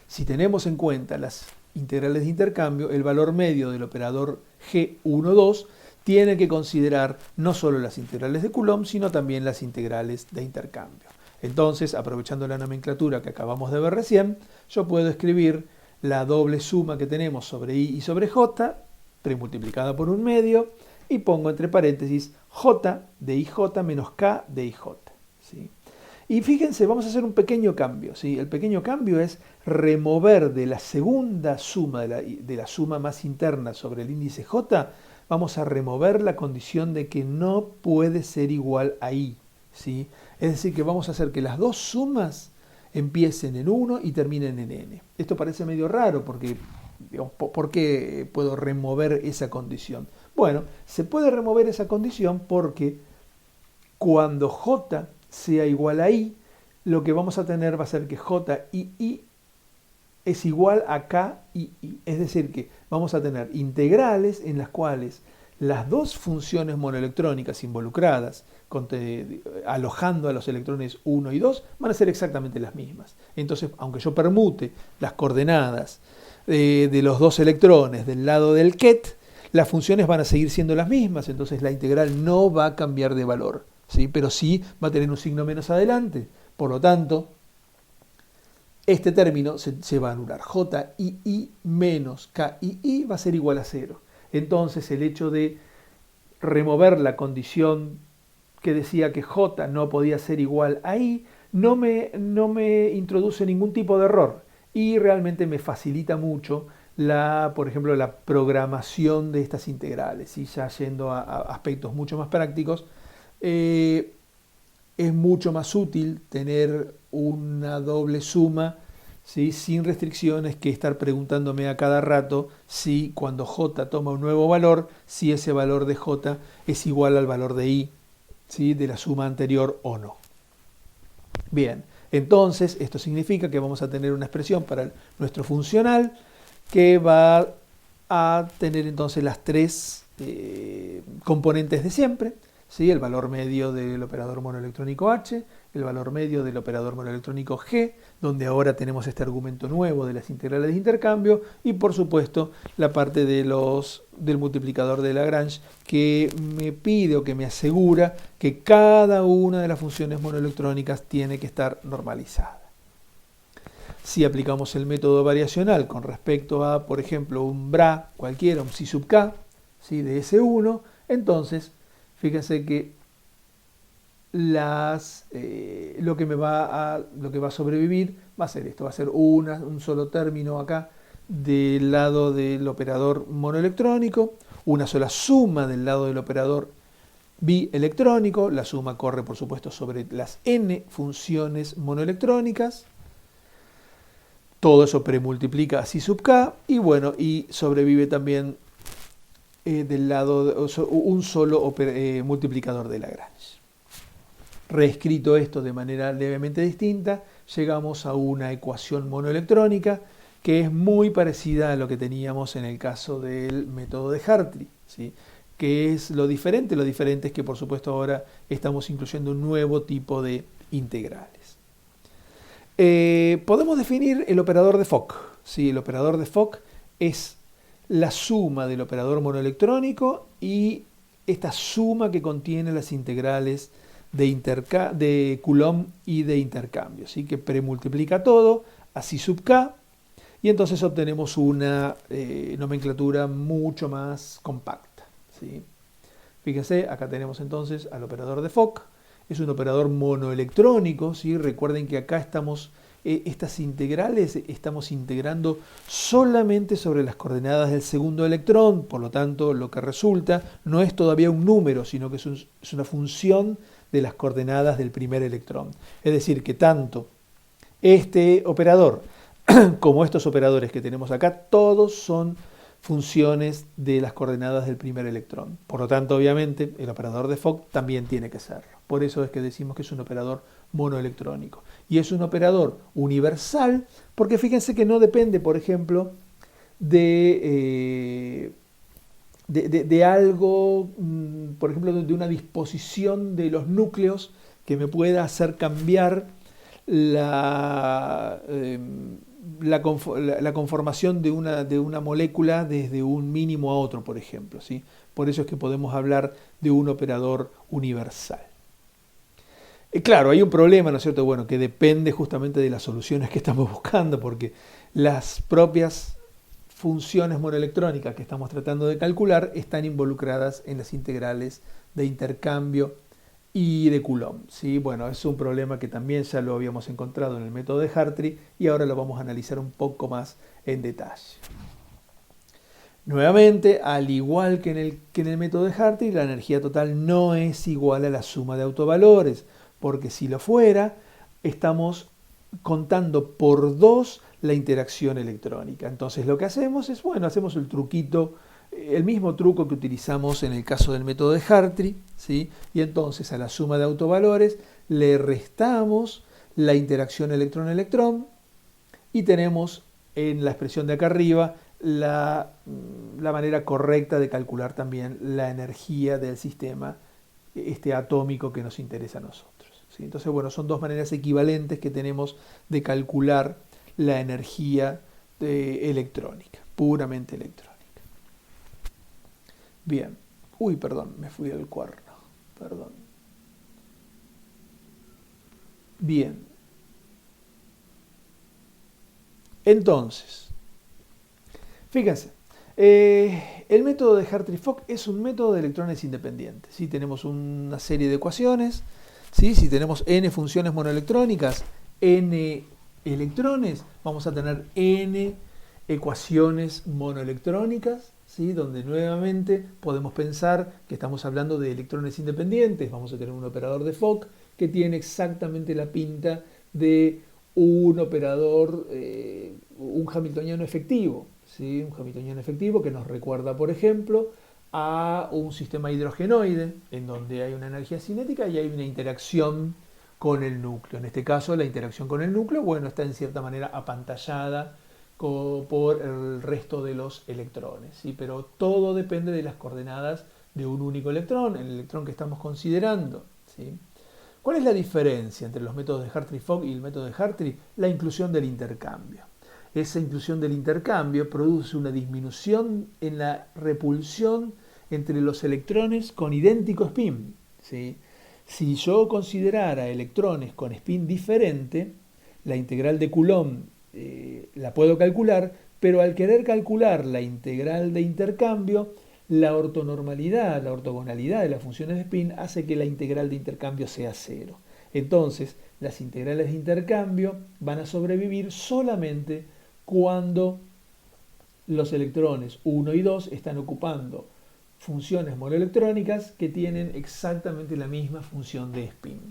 si tenemos en cuenta las integrales de intercambio, el valor medio del operador G12 tiene que considerar no solo las integrales de Coulomb, sino también las integrales de intercambio. Entonces, aprovechando la nomenclatura que acabamos de ver recién, yo puedo escribir la doble suma que tenemos sobre i y sobre j, premultiplicada por un medio, y pongo entre paréntesis j de ij menos k de ij, ¿sí? Y fíjense, vamos a hacer un pequeño cambio, ¿sí? El pequeño cambio es remover de la segunda suma, de la suma más interna sobre el índice J, vamos a remover la condición de que no puede ser igual a I, ¿sí? Es decir, que vamos a hacer que las dos sumas empiecen en 1 y terminen en n. Esto parece medio raro porque, digamos, ¿por qué puedo remover esa condición? Bueno, se puede remover esa condición porque cuando J sea igual a I, lo que vamos a tener va a ser que J y I es igual a K y I. Es decir, que vamos a tener integrales en las cuales las dos funciones monoelectrónicas involucradas, alojando a los electrones 1 y 2, van a ser exactamente las mismas. Entonces, aunque yo permute las coordenadas de los dos electrones del lado del ket, las funciones van a seguir siendo las mismas, entonces la integral no va a cambiar de valor, ¿sí? Pero sí va a tener un signo menos adelante. Por lo tanto, este término se va a anular. JII menos KII va a ser igual a 0. Entonces el hecho de remover la condición que decía que J no podía ser igual a I no me introduce ningún tipo de error y realmente me facilita mucho por ejemplo, la programación de estas integrales. Y ya yendo a aspectos mucho más prácticos, es mucho más útil tener una doble suma, ¿sí?, sin restricciones, que estar preguntándome a cada rato si cuando J toma un nuevo valor, si ese valor de J es igual al valor de I, ¿sí?, de la suma anterior o no. Bien, entonces esto significa que vamos a tener una expresión para nuestro funcional que va a tener entonces las tres componentes de siempre, ¿sí? El valor medio del operador monoelectrónico H, el valor medio del operador monoelectrónico G, donde ahora tenemos este argumento nuevo de las integrales de intercambio, y por supuesto la parte del multiplicador de Lagrange, que me pide o que me asegura que cada una de las funciones monoelectrónicas tiene que estar normalizada. Si aplicamos el método variacional con respecto a, por ejemplo, un BRA cualquiera, un psi sub k, ¿sí?, de S1, entonces fíjense que lo que va a sobrevivir va a ser esto, va a ser un solo término acá del lado del operador monoelectrónico, una sola suma del lado del operador bielectrónico, la suma corre por supuesto sobre las n funciones monoelectrónicas, todo eso premultiplica a psi sub k, y bueno, y sobrevive también del lado un solo multiplicador de Lagrange. Reescrito esto de manera levemente distinta, llegamos a una ecuación monoelectrónica que es muy parecida a lo que teníamos en el caso del método de Hartree, ¿sí?, que es lo diferente. Lo diferente es que por supuesto ahora estamos incluyendo un nuevo tipo de integrales. Podemos definir el operador de Fock, ¿sí? El operador de Fock es la suma del operador monoelectrónico y esta suma que contiene las integrales de Coulomb y de intercambio, ¿sí?, que premultiplica todo a psi sub k, y entonces obtenemos una nomenclatura mucho más compacta, ¿sí? Fíjense, acá tenemos entonces al operador de Fock. Es un operador monoelectrónico, ¿sí? Recuerden que acá estas integrales estamos integrando solamente sobre las coordenadas del segundo electrón, por lo tanto lo que resulta no es todavía un número, sino que es una función de las coordenadas del primer electrón. Es decir, que tanto este operador como estos operadores que tenemos acá, todos son funciones de las coordenadas del primer electrón. Por lo tanto, obviamente, el operador de Fock también tiene que serlo. Por eso es que decimos que es un operador monoelectrónico. Y es un operador universal porque fíjense que no depende, por ejemplo, de algo, por ejemplo, de una disposición de los núcleos que me pueda hacer cambiar la conformación de una molécula desde un mínimo a otro, por ejemplo, ¿sí? Por eso es que podemos hablar de un operador universal. Claro, hay un problema, ¿no es cierto? Bueno, que depende justamente de las soluciones que estamos buscando, porque las propias funciones monoelectrónicas que estamos tratando de calcular están involucradas en las integrales de intercambio y de Coulomb, ¿sí? Bueno, es un problema que también ya lo habíamos encontrado en el método de Hartree y ahora lo vamos a analizar un poco más en detalle. Nuevamente, al igual que en el método de Hartree, la energía total no es igual a la suma de autovalores, porque si lo fuera, estamos contando por 2 la interacción electrónica. Entonces lo que hacemos es, bueno, hacemos el truquito, el mismo truco que utilizamos en el caso del método de Hartree, ¿sí? Y entonces a la suma de autovalores le restamos la interacción electrón-electrón y tenemos en la expresión de acá arriba la manera correcta de calcular también la energía del sistema atómico que nos interesa a nosotros, ¿sí? Entonces, bueno, son 2 maneras equivalentes que tenemos de calcular la energía electrónica, puramente electrónica. Bien. Uy, perdón, me fui del cuerno. Perdón. Bien. Entonces, fíjense, el método de Hartree-Fock es un método de electrones independientes. ¿Sí? Tenemos una serie de ecuaciones. ¿Sí? Si tenemos n funciones monoelectrónicas, n electrones, vamos a tener n ecuaciones monoelectrónicas, ¿sí? Donde nuevamente podemos pensar que estamos hablando de electrones independientes. Vamos a tener un operador de Fock que tiene exactamente la pinta de un operador, un hamiltoniano efectivo, ¿sí? Un hamiltoniano efectivo que nos recuerda, por ejemplo, a un sistema hidrogenoide en donde hay una energía cinética y hay una interacción con el núcleo. En este caso, la interacción con el núcleo, bueno, está en cierta manera apantallada por el resto de los electrones, ¿sí? Pero todo depende de las coordenadas de un único electrón, el electrón que estamos considerando, ¿sí? ¿Cuál es la diferencia entre los métodos de Hartree-Fock y el método de Hartree? La inclusión del intercambio. Esa inclusión del intercambio produce una disminución en la repulsión entre los electrones con idéntico spin, ¿sí? Si yo considerara electrones con spin diferente, la integral de Coulomb la puedo calcular, pero al querer calcular la integral de intercambio, la ortonormalidad, la ortogonalidad de las funciones de spin hace que la integral de intercambio sea 0. Entonces, las integrales de intercambio van a sobrevivir solamente cuando los electrones 1 y 2 están ocupando funciones monoelectrónicas que tienen exactamente la misma función de spin.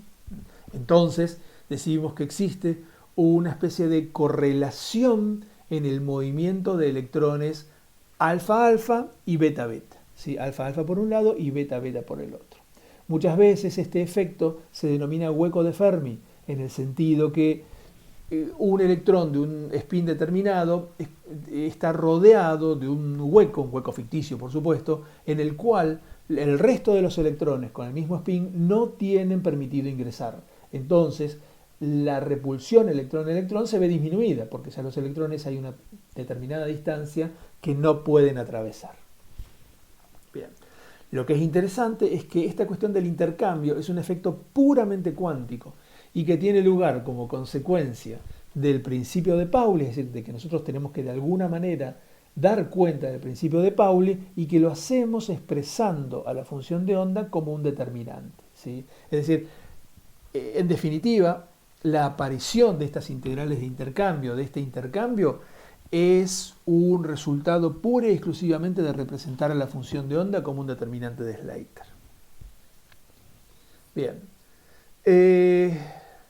Entonces, decimos que existe una especie de correlación en el movimiento de electrones alfa-alfa y beta-beta, ¿sí? Alfa-alfa por un lado y beta-beta por el otro. Muchas veces este efecto se denomina hueco de Fermi, en el sentido que un electrón de un spin determinado está rodeado de un hueco ficticio por supuesto, en el cual el resto de los electrones con el mismo spin no tienen permitido ingresar. Entonces, la repulsión electrón-electrón se ve disminuida, porque ya los electrones hay una determinada distancia que no pueden atravesar. Bien. Lo que es interesante es que esta cuestión del intercambio es un efecto puramente cuántico y que tiene lugar como consecuencia del principio de Pauli, es decir, de que nosotros tenemos que de alguna manera dar cuenta del principio de Pauli y que lo hacemos expresando a la función de onda como un determinante, ¿sí? Es decir, en definitiva, la aparición de estas integrales de intercambio, de este intercambio, es un resultado pura y exclusivamente de representar a la función de onda como un determinante de Slater. Bien.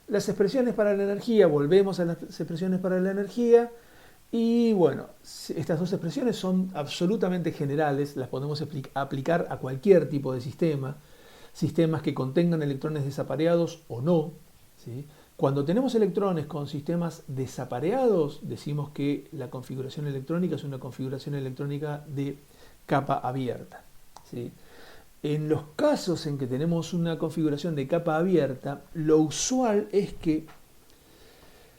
Las expresiones para la energía, volvemos a las expresiones para la energía, y bueno, estas 2 expresiones son absolutamente generales, las podemos aplicar a cualquier tipo de sistema, sistemas que contengan electrones desapareados o no, ¿sí? Cuando tenemos electrones con sistemas desapareados, decimos que la configuración electrónica es una configuración electrónica de capa abierta, ¿sí? En los casos en que tenemos una configuración de capa abierta, lo usual es que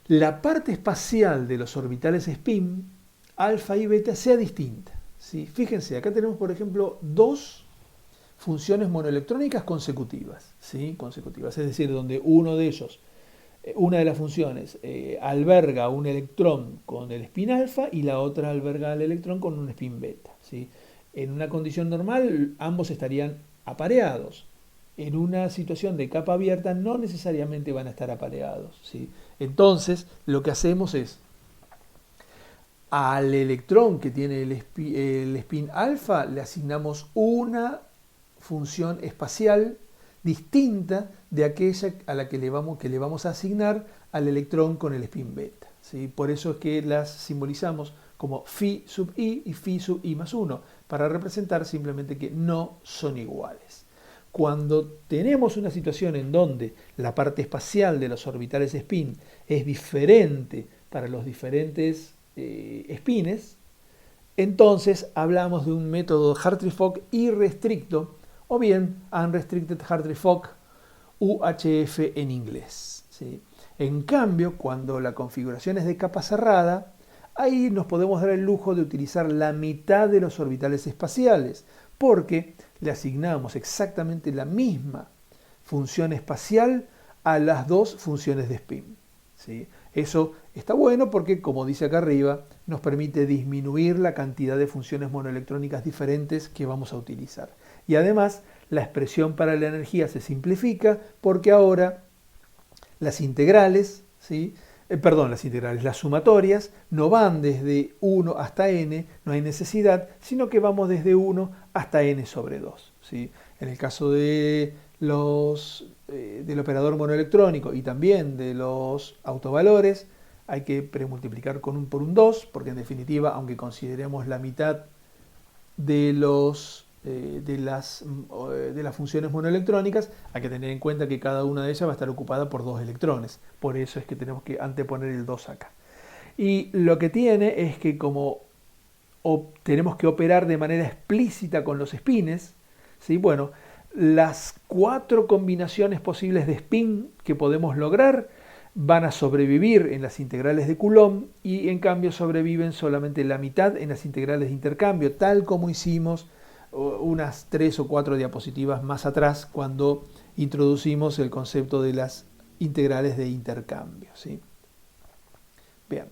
la parte espacial de los orbitales spin, alfa y beta, sea distinta, ¿sí? Fíjense, acá tenemos, por ejemplo, 2 funciones monoelectrónicas consecutivas, ¿sí? Consecutivas, es decir, donde uno de ellos, una de las funciones alberga un electrón con el spin alfa y la otra alberga al electrón con un spin beta, ¿sí? En una condición normal ambos estarían apareados, en una situación de capa abierta no necesariamente van a estar apareados, ¿sí? Entonces, lo que hacemos es, al electrón que tiene el spin alfa le asignamos una función espacial distinta de aquella a la que le vamos a asignar al electrón con el spin beta, ¿sí? Por eso es que las simbolizamos como phi sub i y phi sub i más 1, para representar simplemente que no son iguales. Cuando tenemos una situación en donde la parte espacial de los orbitales spin es diferente para los diferentes spines, entonces hablamos de un método Hartree-Fock irrestricto, o bien Unrestricted Hartree-Fock, UHF en inglés, ¿sí? En cambio, cuando la configuración es de capa cerrada, ahí nos podemos dar el lujo de utilizar la mitad de los orbitales espaciales, porque le asignamos exactamente la misma función espacial a las dos funciones de spin, ¿sí? Eso está bueno porque, como dice acá arriba, nos permite disminuir la cantidad de funciones monoelectrónicas diferentes que vamos a utilizar. Y además, la expresión para la energía se simplifica porque ahora las integrales, ¿sí? Las sumatorias no van desde 1 hasta n, no hay necesidad, sino que vamos desde 1 hasta n sobre 2, ¿sí? En el caso de del operador monoelectrónico y también de los autovalores, hay que premultiplicar por un 2, porque en definitiva, aunque consideremos la mitad de las funciones monoelectrónicas, hay que tener en cuenta que cada una de ellas va a estar ocupada por 2 electrones. Por eso es que tenemos que anteponer el 2 acá. Y lo que tiene es que como tenemos que operar de manera explícita con los spines, ¿sí? Bueno, las 4 combinaciones posibles de spin que podemos lograr van a sobrevivir en las integrales de Coulomb y en cambio sobreviven solamente la mitad en las integrales de intercambio, tal como hicimos unas 3 o 4 diapositivas más atrás cuando introducimos el concepto de las integrales de intercambio, ¿sí? Bien.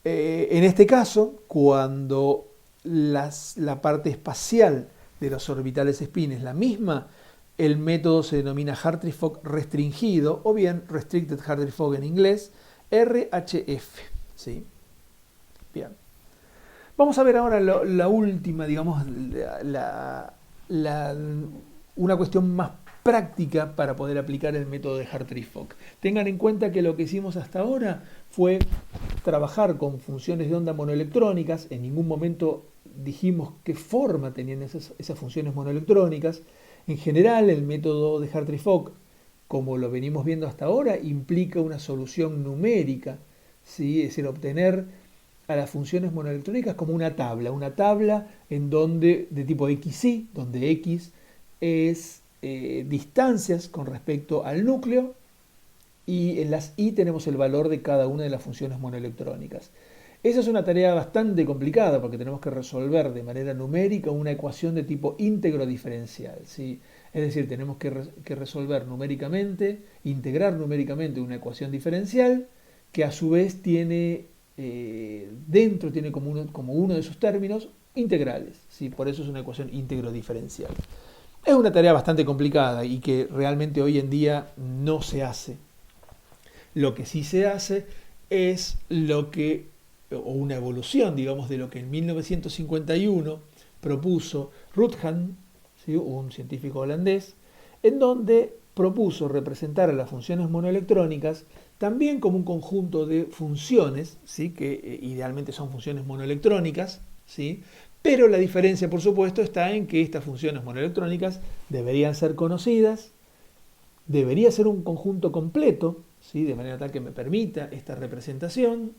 En este caso, cuando la parte espacial de los orbitales spin es la misma, el método se denomina Hartree-Fock restringido o bien Restricted Hartree-Fock en inglés, RHF, ¿sí? Bien. Vamos a ver ahora la última, digamos, una cuestión más práctica para poder aplicar el método de Hartree-Fock. Tengan en cuenta que lo que hicimos hasta ahora fue trabajar con funciones de onda monoelectrónicas. En ningún momento dijimos qué forma tenían esas funciones monoelectrónicas. En general, el método de Hartree-Fock, como lo venimos viendo hasta ahora, implica una solución numérica, ¿sí? Es decir, obtener a las funciones monoelectrónicas como una tabla en donde, de tipo XY, donde X es distancias con respecto al núcleo y en las Y tenemos el valor de cada una de las funciones monoelectrónicas. Esa es una tarea bastante complicada porque tenemos que resolver de manera numérica una ecuación de tipo íntegro diferencial, ¿sí? Es decir, tenemos que resolver numéricamente, integrar numéricamente una ecuación diferencial que a su vez tiene dentro tiene como uno de sus términos integrales, ¿sí? Por eso es una ecuación íntegro diferencial. Es una tarea bastante complicada y que realmente hoy en día no se hace. Lo que sí se hace es o una evolución, digamos, de lo que en 1951 propuso Rutherford, ¿sí? Un científico holandés, en donde propuso representar a las funciones monoelectrónicas también como un conjunto de funciones, ¿sí? Que idealmente son funciones monoelectrónicas, ¿sí? Pero la diferencia, por supuesto, está en que estas funciones monoelectrónicas deberían ser conocidas, debería ser un conjunto completo, ¿sí? De manera tal que me permita esta representación,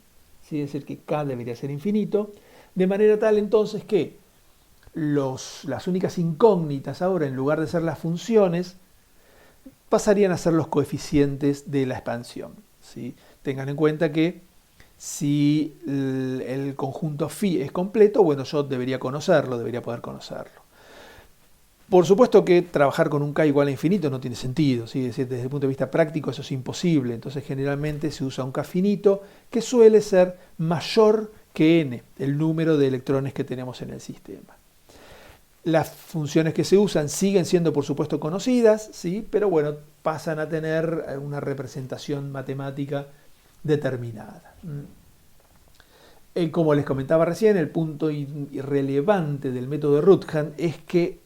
¿sí? Es decir, que K debería ser infinito, de manera tal entonces que las únicas incógnitas ahora, en lugar de ser las funciones, pasarían a ser los coeficientes de la expansión, ¿sí? Tengan en cuenta que si el conjunto phi es completo, bueno, yo debería poder conocerlo. Por supuesto que trabajar con un K igual a infinito no tiene sentido, ¿sí? Es decir, desde el punto de vista práctico eso es imposible. Entonces generalmente se usa un K finito que suele ser mayor que n, el número de electrones que tenemos en el sistema. Las funciones que se usan siguen siendo, por supuesto, conocidas, ¿sí? Pero bueno, pasan a tener una representación matemática determinada. Como les comentaba recién, el punto irrelevante del método de Ruthan es que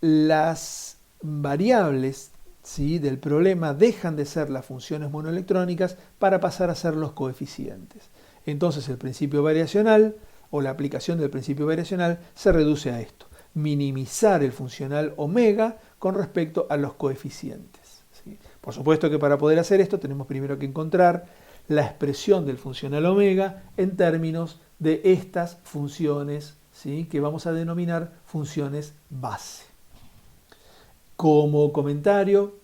las variables, ¿sí?, del problema dejan de ser las funciones monoelectrónicas para pasar a ser los coeficientes. Entonces el principio variacional o la aplicación del principio variacional se reduce a esto: minimizar el funcional omega con respecto a los coeficientes, ¿sí? Por supuesto que para poder hacer esto tenemos primero que encontrar la expresión del funcional omega en términos de estas funciones, ¿sí?, que vamos a denominar funciones base. Como comentario,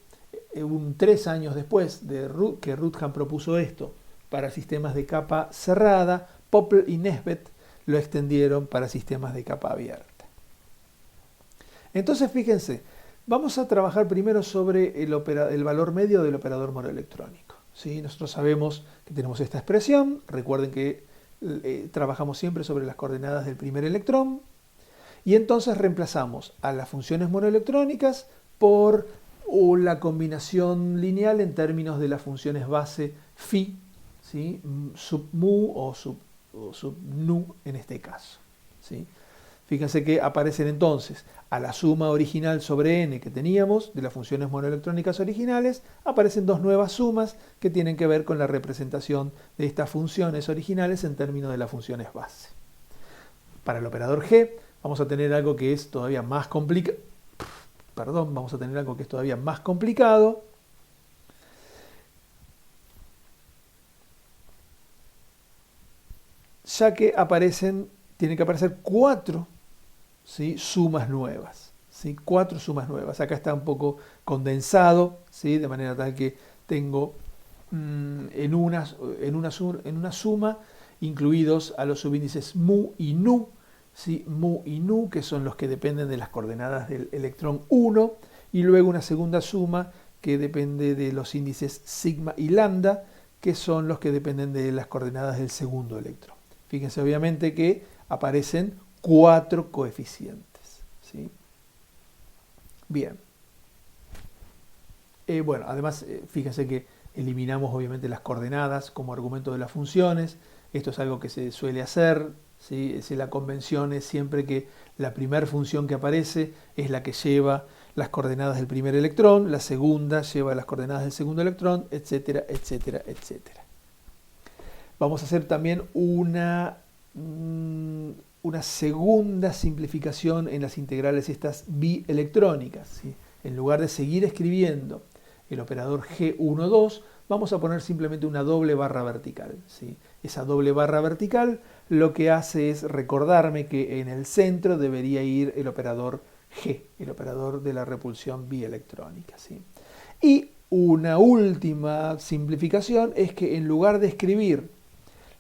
3 años después de que Ruthan propuso esto para sistemas de capa cerrada, Popple y Nesbet lo extendieron para sistemas de capa abierta. Entonces, fíjense, vamos a trabajar primero sobre el valor medio del operador monoelectrónico, ¿sí? Nosotros sabemos que tenemos esta expresión. Recuerden que trabajamos siempre sobre las coordenadas del primer electrón, y entonces reemplazamos a las funciones monoelectrónicas por la combinación lineal en términos de las funciones base phi, ¿sí?, sub mu o sub nu en este caso, ¿sí? Fíjense que aparecen entonces a la suma original sobre n que teníamos de las funciones monoelectrónicas originales, aparecen dos nuevas sumas que tienen que ver con la representación de estas funciones originales en términos de las funciones base. Para el operador G vamos a tener algo que es todavía más complicado. Ya que tienen que aparecer 4, ¿sí?, sumas nuevas, ¿sí? 4 sumas nuevas. Acá está un poco condensado, ¿sí?, de manera tal que tengo en una suma incluidos a los subíndices mu y nu, ¿sí?, mu y nu, que son los que dependen de las coordenadas del electrón 1, y luego una segunda suma que depende de los índices sigma y lambda, que son los que dependen de las coordenadas del segundo electrón. Fíjense obviamente que aparecen 4 coeficientes, ¿sí? Bien. Bueno, además, fíjense que eliminamos obviamente las coordenadas como argumento de las funciones. Esto es algo que se suele hacer, ¿sí? La convención es siempre que la primera función que aparece es la que lleva las coordenadas del primer electrón, la segunda lleva las coordenadas del segundo electrón, etcétera, etcétera, etcétera. Vamos a hacer también una segunda simplificación en las integrales estas bielectrónicas, ¿sí? En lugar de seguir escribiendo el operador G12, vamos a poner simplemente una doble barra vertical, ¿sí? Esa doble barra vertical lo que hace es recordarme que en el centro debería ir el operador G, el operador de la repulsión bielectrónica, ¿sí? Y una última simplificación es que en lugar de escribir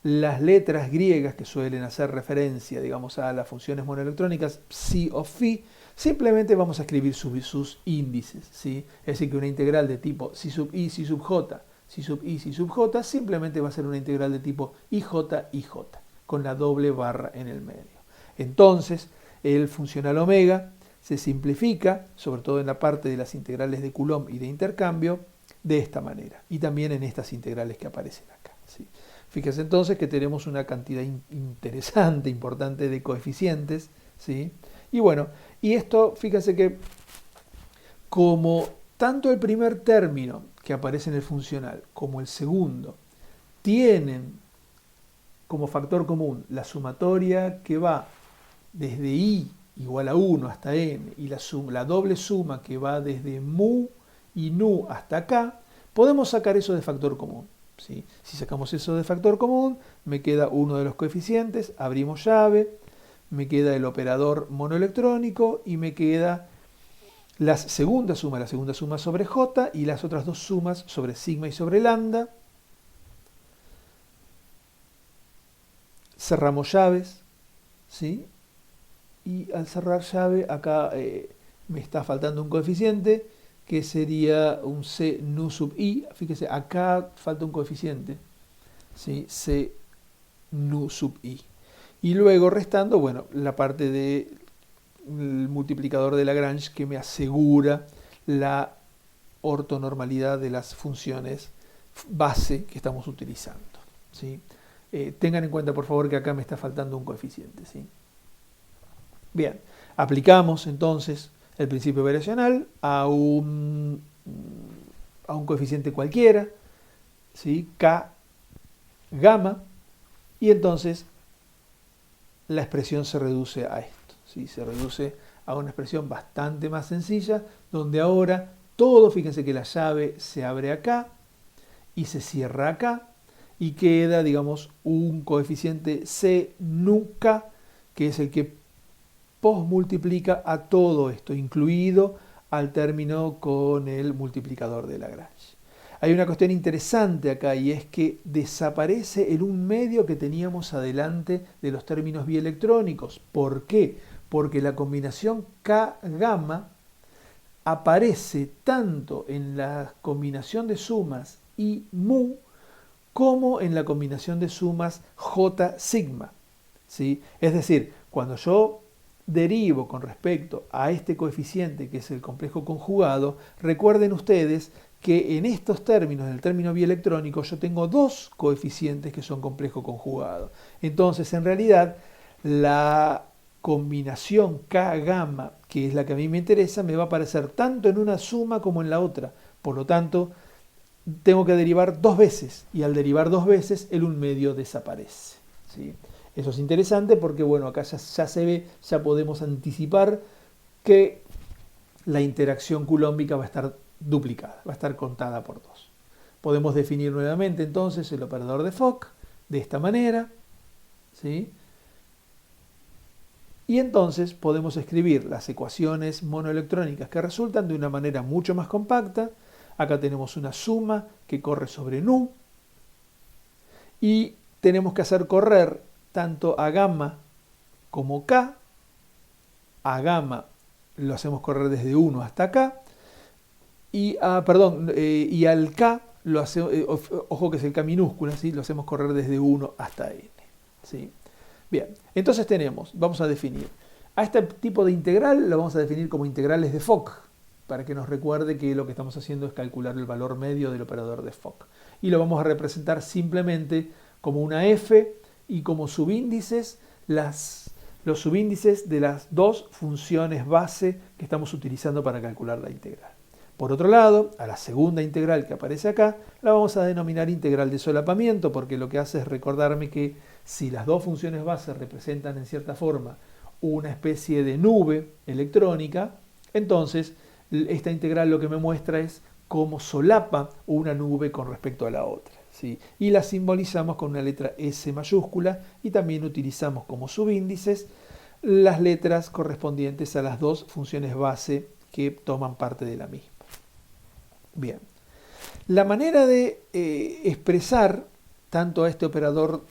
las letras griegas que suelen hacer referencia, digamos, a las funciones monoelectrónicas psi o phi, simplemente vamos a escribir sus índices, ¿sí? Es decir, que una integral de tipo psi sub i, psi sub j, psi sub i, psi sub j, simplemente va a ser una integral de tipo ij, ij, con la doble barra en el medio. Entonces, el funcional omega se simplifica, sobre todo en la parte de las integrales de Coulomb y de intercambio, de esta manera, y también en estas integrales que aparecen acá, ¿sí? Fíjense entonces que tenemos una cantidad interesante, importante de coeficientes, ¿sí? Y bueno, y esto, fíjense que como tanto el primer término que aparece en el funcional como el segundo tienen como factor común la sumatoria que va desde i igual a 1 hasta n y la doble suma que va desde mu y nu hasta acá, podemos sacar eso de factor común, ¿sí? Si sacamos eso de factor común, me queda uno de los coeficientes, abrimos llave, me queda el operador monoelectrónico y me queda la segunda suma sobre j y las otras dos sumas sobre sigma y sobre lambda. Cerramos llaves, ¿sí? Y al cerrar llave, acá me está faltando un coeficiente, que sería un C nu sub i. Fíjese, acá falta un coeficiente, ¿sí? C nu sub i. Y luego restando, bueno, la parte de el multiplicador de Lagrange que me asegura la ortonormalidad de las funciones base que estamos utilizando, ¿sí? Tengan en cuenta, por favor, que acá me está faltando un coeficiente, ¿sí? Bien, aplicamos entonces el principio variacional a un coeficiente cualquiera, ¿sí? K gamma, y entonces la expresión se reduce a esto, ¿sí? Se reduce a una expresión bastante más sencilla, donde ahora todo, fíjense que la llave se abre acá y se cierra acá, y queda, digamos, un coeficiente C nu K, que es el que posmultiplica a todo esto, incluido al término con el multiplicador de Lagrange. Hay una cuestión interesante acá, y es que desaparece el un medio que teníamos adelante de los términos bielectrónicos. ¿Por qué? Porque la combinación K gamma aparece tanto en la combinación de sumas I mu como en la combinación de sumas J sigma, ¿sí? Es decir, cuando yo derivo con respecto a este coeficiente que es el complejo conjugado, recuerden ustedes que en estos términos, en el término bielectrónico, yo tengo dos coeficientes que son complejo conjugado. Entonces, en realidad, la combinación K gamma, que es la que a mí me interesa, me va a aparecer tanto en una suma como en la otra. Por lo tanto, tengo que derivar dos veces, y al derivar dos veces, el un medio desaparece, ¿sí? Eso es interesante porque, bueno, acá ya se ve, ya podemos anticipar que la interacción coulombica va a estar duplicada, va a estar contada por 2. Podemos definir nuevamente entonces el operador de Fock de esta manera, ¿sí? Y entonces podemos escribir las ecuaciones monoelectrónicas que resultan de una manera mucho más compacta. Acá tenemos una suma que corre sobre nu, y tenemos que hacer correr tanto a gamma como K. A gamma lo hacemos correr desde 1 hasta acá, y al K lo hacemos, ojo que es el K minúscula, ¿sí? Lo hacemos correr desde 1 hasta N, ¿sí? Bien, entonces vamos a definir a este tipo de integral, lo vamos a definir como integrales de Fock, para que nos recuerde que lo que estamos haciendo es calcular el valor medio del operador de Fock. Y lo vamos a representar simplemente como una f y como subíndices los subíndices de las dos funciones base que estamos utilizando para calcular la integral. Por otro lado, a la segunda integral que aparece acá, la vamos a denominar integral de solapamiento, porque lo que hace es recordarme que si las dos funciones base representan en cierta forma una especie de nube electrónica, entonces esta integral lo que me muestra es cómo solapa una nube con respecto a la otra, ¿sí? Y la simbolizamos con una letra S mayúscula, y también utilizamos como subíndices las letras correspondientes a las dos funciones base que toman parte de la misma. Bien, la manera de expresar tanto a este operador,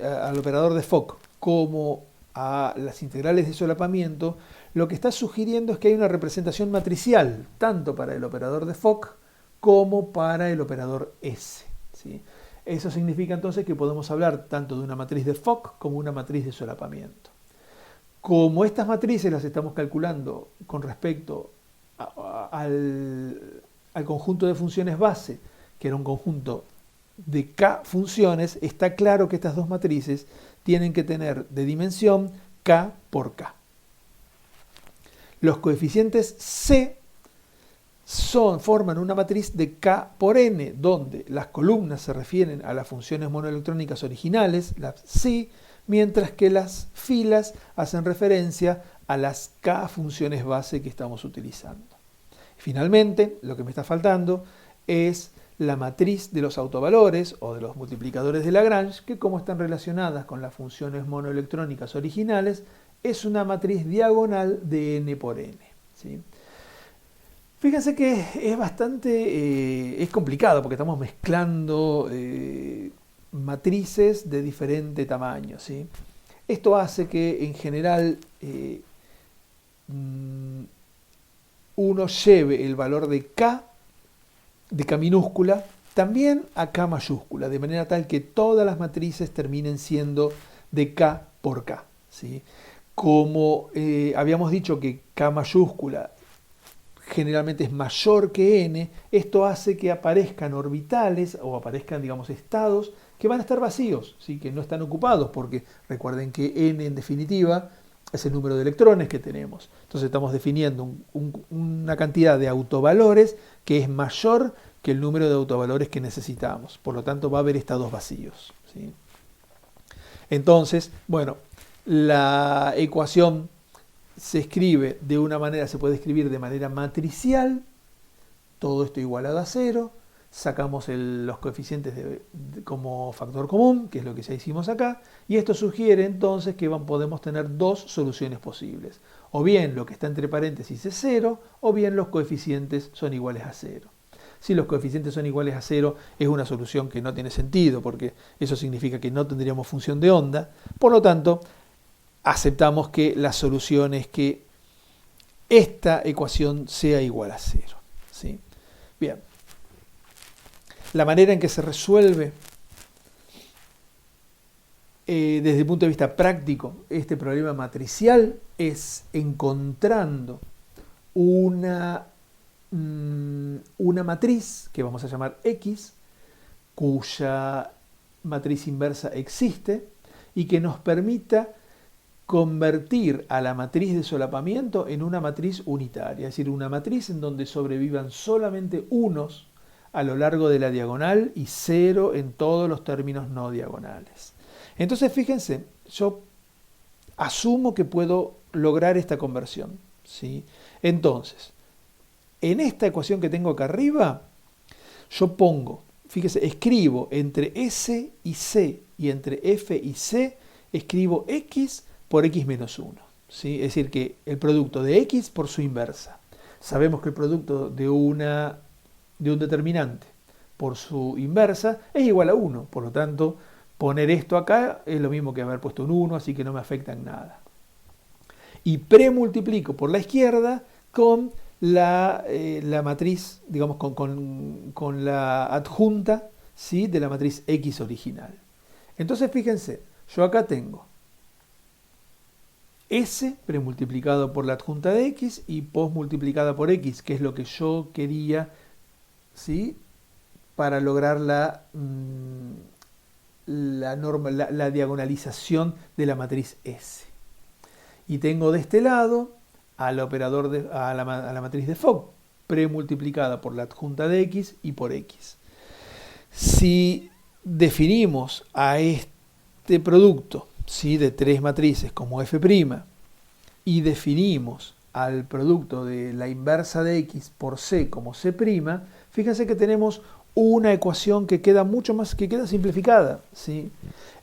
al operador de Fock, como a las integrales de solapamiento, lo que está sugiriendo es que hay una representación matricial, tanto para el operador de Fock como para el operador S, ¿sí? Eso significa entonces que podemos hablar tanto de una matriz de Fock como una matriz de solapamiento. Como estas matrices las estamos calculando con respecto al conjunto de funciones base, que era un conjunto de K funciones, está claro que estas dos matrices tienen que tener de dimensión K por K. Los coeficientes C forman una matriz de K por N, donde las columnas se refieren a las funciones monoelectrónicas originales, las psi, mientras que las filas hacen referencia a las K funciones base que estamos utilizando. Finalmente, lo que me está faltando es la matriz de los autovalores o de los multiplicadores de Lagrange, que como están relacionadas con las funciones monoelectrónicas originales, es una matriz diagonal de n por n, ¿sí? Fíjense que es bastante es complicado porque estamos mezclando matrices de diferente tamaño, ¿sí? Esto hace que en general uno lleve el valor de K minúscula también a K mayúscula, de manera tal que todas las matrices terminen siendo de K por K, ¿sí? como habíamos dicho que K mayúscula generalmente es mayor que n, esto hace que aparezcan orbitales o aparezcan, digamos, estados que van a estar vacíos, ¿sí? Que no están ocupados, porque recuerden que n en definitiva es el número de electrones que tenemos. Entonces estamos definiendo una cantidad de autovalores que es mayor que el número de autovalores que necesitamos. Por lo tanto va a haber estados vacíos, ¿sí? Entonces, bueno, la ecuación se escribe de una manera, se puede escribir de manera matricial, todo esto igualado a 0, sacamos los coeficientes como factor común, que es lo que ya hicimos acá, y esto sugiere entonces que podemos tener dos soluciones posibles. O bien lo que está entre paréntesis es 0, o bien los coeficientes son iguales a 0. Si los coeficientes son iguales a 0, es una solución que no tiene sentido, porque eso significa que no tendríamos función de onda. Por lo tanto, aceptamos que la solución es que esta ecuación sea igual a 0. ¿Sí? Bien. La manera en que se resuelve desde el punto de vista práctico este problema matricial es encontrando una matriz que vamos a llamar X, cuya matriz inversa existe y que nos permita convertir a la matriz de solapamiento en una matriz unitaria, es decir, una matriz en donde sobrevivan solamente unos a lo largo de la diagonal y 0 en todos los términos no diagonales. Entonces, fíjense, yo asumo que puedo lograr esta conversión, ¿sí? Entonces, en esta ecuación que tengo acá arriba, yo pongo, fíjese, escribo entre S y C y entre F y C, escribo X por X menos 1. ¿Sí? Es decir, que el producto de X por su inversa. Sabemos que el producto de un determinante por su inversa es igual a 1. Por lo tanto, poner esto acá es lo mismo que haber puesto un 1, así que no me afecta en nada. Y premultiplico por la izquierda con la matriz, digamos, con la adjunta, ¿sí? De la matriz X original. Entonces, fíjense, yo acá tengo S premultiplicado por la adjunta de X y posmultiplicada por X, que es lo que yo quería, ¿sí? Para lograr la diagonalización de la matriz S. Y tengo de este lado al operador a la matriz de Fogg, premultiplicada por la adjunta de X y por X. Si definimos a este producto, ¿sí? De tres matrices como F' y definimos al producto de la inversa de X por C como C', fíjense que tenemos una ecuación que queda mucho más, que queda simplificada, ¿sí?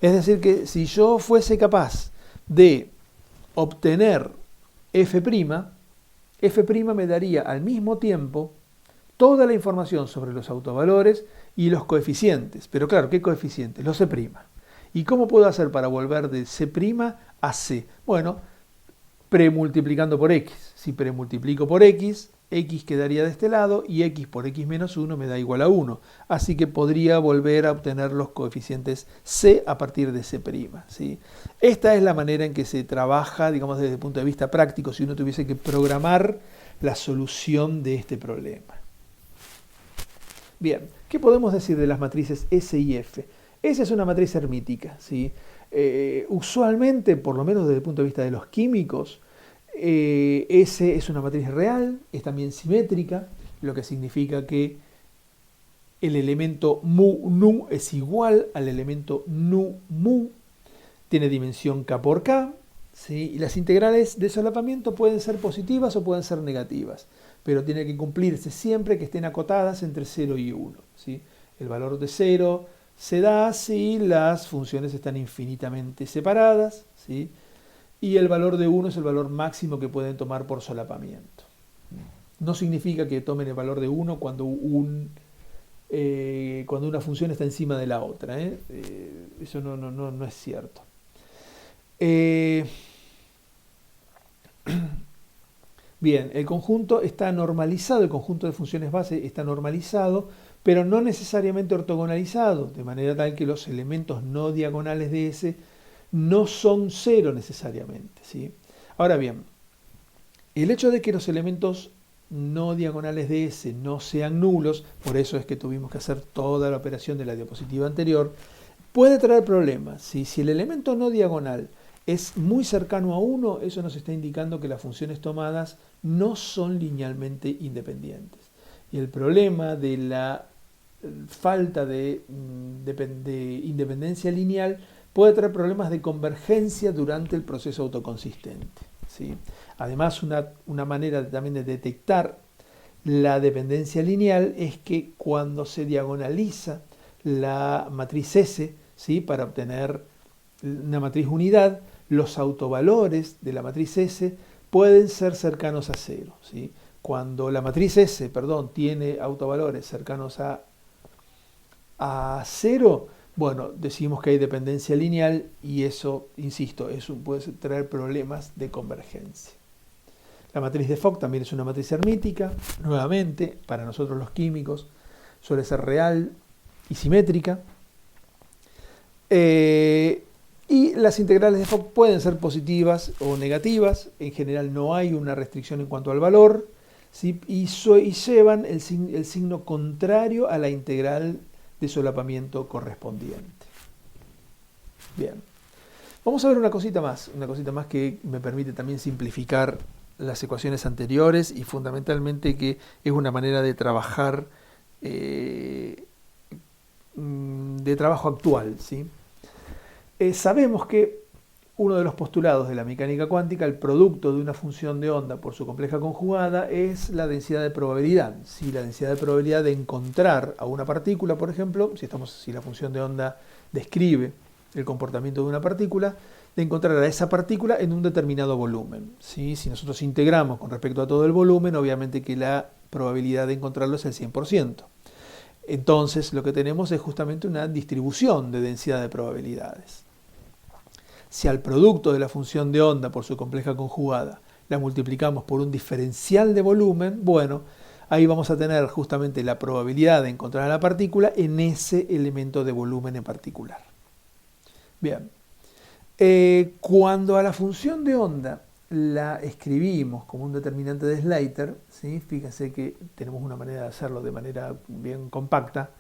Es decir, que si yo fuese capaz de obtener F', F' me daría al mismo tiempo toda la información sobre los autovalores y los coeficientes. Pero claro, ¿qué coeficientes? Los C'. ¿Y cómo puedo hacer para volver de C' a C? Bueno, premultiplicando por X. Si premultiplico por X, X quedaría de este lado y X por X menos 1 me da igual a 1. Así que podría volver a obtener los coeficientes C a partir de C', ¿sí? Esta es la manera en que se trabaja, digamos, desde el punto de vista práctico, si uno tuviese que programar la solución de este problema. Bien, ¿qué podemos decir de las matrices S y F? S es una matriz hermítica, ¿sí? Usualmente, por lo menos desde el punto de vista de los químicos, S es una matriz real, es también simétrica, lo que significa que el elemento mu nu es igual al elemento nu mu, tiene dimensión K por K, ¿sí? Y las integrales de solapamiento pueden ser positivas o pueden ser negativas, pero tiene que cumplirse siempre que estén acotadas entre 0 y 1, ¿sí? El valor de 0 se da si las funciones están infinitamente separadas, ¿sí? Y el valor de 1 es el valor máximo que pueden tomar por solapamiento. No significa que tomen el valor de 1 cuando una función está encima de la otra, ¿eh? Eso no es cierto. Bien, el conjunto está normalizado, el conjunto de funciones base está normalizado, pero no necesariamente ortogonalizado, de manera tal que los elementos no diagonales de S no son 0 necesariamente, ¿sí? Ahora bien, el hecho de que los elementos no diagonales de S no sean nulos, por eso es que tuvimos que hacer toda la operación de la diapositiva anterior, puede traer problemas. Si el elemento no diagonal es muy cercano a 1, eso nos está indicando que las funciones tomadas no son linealmente independientes. Y el problema de la falta de independencia lineal puede traer problemas de convergencia durante el proceso autoconsistente, ¿sí? Además, una manera también de detectar la dependencia lineal es que cuando se diagonaliza la matriz S, ¿sí?, para obtener una matriz unidad, los autovalores de la matriz S pueden ser cercanos a 0, ¿sí? Cuando la matriz S, tiene autovalores cercanos a 0, bueno, decimos que hay dependencia lineal y eso, insisto, eso puede traer problemas de convergencia. La matriz de Fock también es una matriz hermítica, nuevamente, para nosotros los químicos, suele ser real y simétrica. Y las integrales de Fock pueden ser positivas o negativas, en general no hay una restricción en cuanto al valor, ¿sí? y llevan el signo contrario a la integral de solapamiento correspondiente. Bien, vamos a ver una cosita más que me permite también simplificar las ecuaciones anteriores y fundamentalmente que es una manera de trabajar, de trabajo actual, ¿sí? Sabemos que uno de los postulados de la mecánica cuántica, el producto de una función de onda por su compleja conjugada, es la densidad de probabilidad. Si la densidad de probabilidad de encontrar a una partícula, por ejemplo, si la función de onda describe el comportamiento de una partícula, de encontrar a esa partícula en un determinado volumen, ¿sí? Si nosotros integramos con respecto a todo el volumen, obviamente que la probabilidad de encontrarlo es el 100%. Entonces, lo que tenemos es justamente una distribución de densidad de probabilidades. Si al producto de la función de onda por su compleja conjugada la multiplicamos por un diferencial de volumen, bueno, ahí vamos a tener justamente la probabilidad de encontrar a la partícula en ese elemento de volumen en particular. Bien, cuando a la función de onda la escribimos como un determinante de Slater, ¿sí? Fíjense que tenemos una manera de hacerlo de manera bien compacta,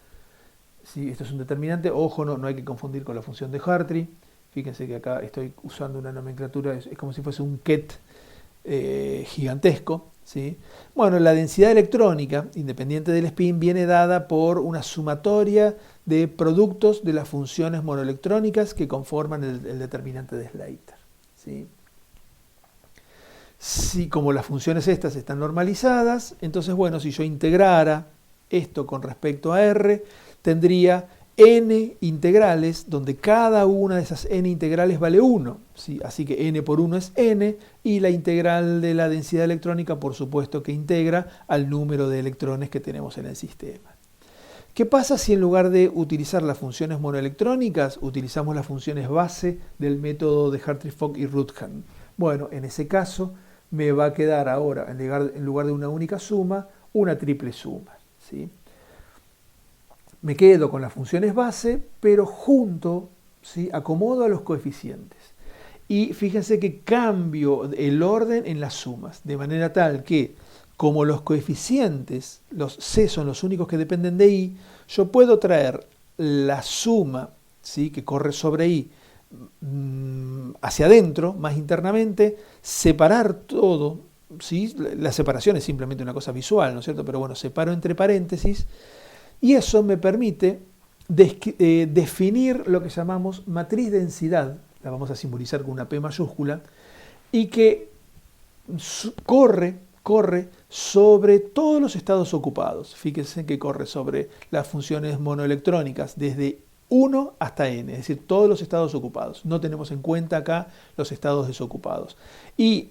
¿sí? Esto es un determinante, ojo, no hay que confundir con la función de Hartree. Fíjense que acá estoy usando una nomenclatura, es como si fuese un ket gigantesco, ¿sí? Bueno, la densidad electrónica, independiente del spin, viene dada por una sumatoria de productos de las funciones monoelectrónicas que conforman el determinante de Slater, ¿sí? Si como las funciones estas están normalizadas, entonces, bueno, si yo integrara esto con respecto a R, tendría n integrales, donde cada una de esas n integrales vale 1, ¿sí? Así que n por 1 es n, y la integral de la densidad electrónica, por supuesto que integra al número de electrones que tenemos en el sistema. ¿Qué pasa si en lugar de utilizar las funciones monoelectrónicas, utilizamos las funciones base del método de Hartree-Fock y Rutherford? Bueno, en ese caso me va a quedar ahora, en lugar de una única suma, una triple suma, ¿sí? Me quedo con las funciones base, pero junto, ¿sí?, acomodo a los coeficientes. Y fíjense que cambio el orden en las sumas, de manera tal que, como los coeficientes, los C son los únicos que dependen de I, yo puedo traer la suma, ¿sí?, que corre sobre I hacia adentro, más internamente, separar todo, ¿sí? La separación es simplemente una cosa visual, ¿no es cierto? Pero bueno, separo entre paréntesis, y eso me permite definir lo que llamamos matriz densidad, la vamos a simbolizar con una P mayúscula, y que corre sobre todos los estados ocupados. Fíjense que corre sobre las funciones monoelectrónicas desde 1 hasta n, es decir, todos los estados ocupados. No tenemos en cuenta acá los estados desocupados. Y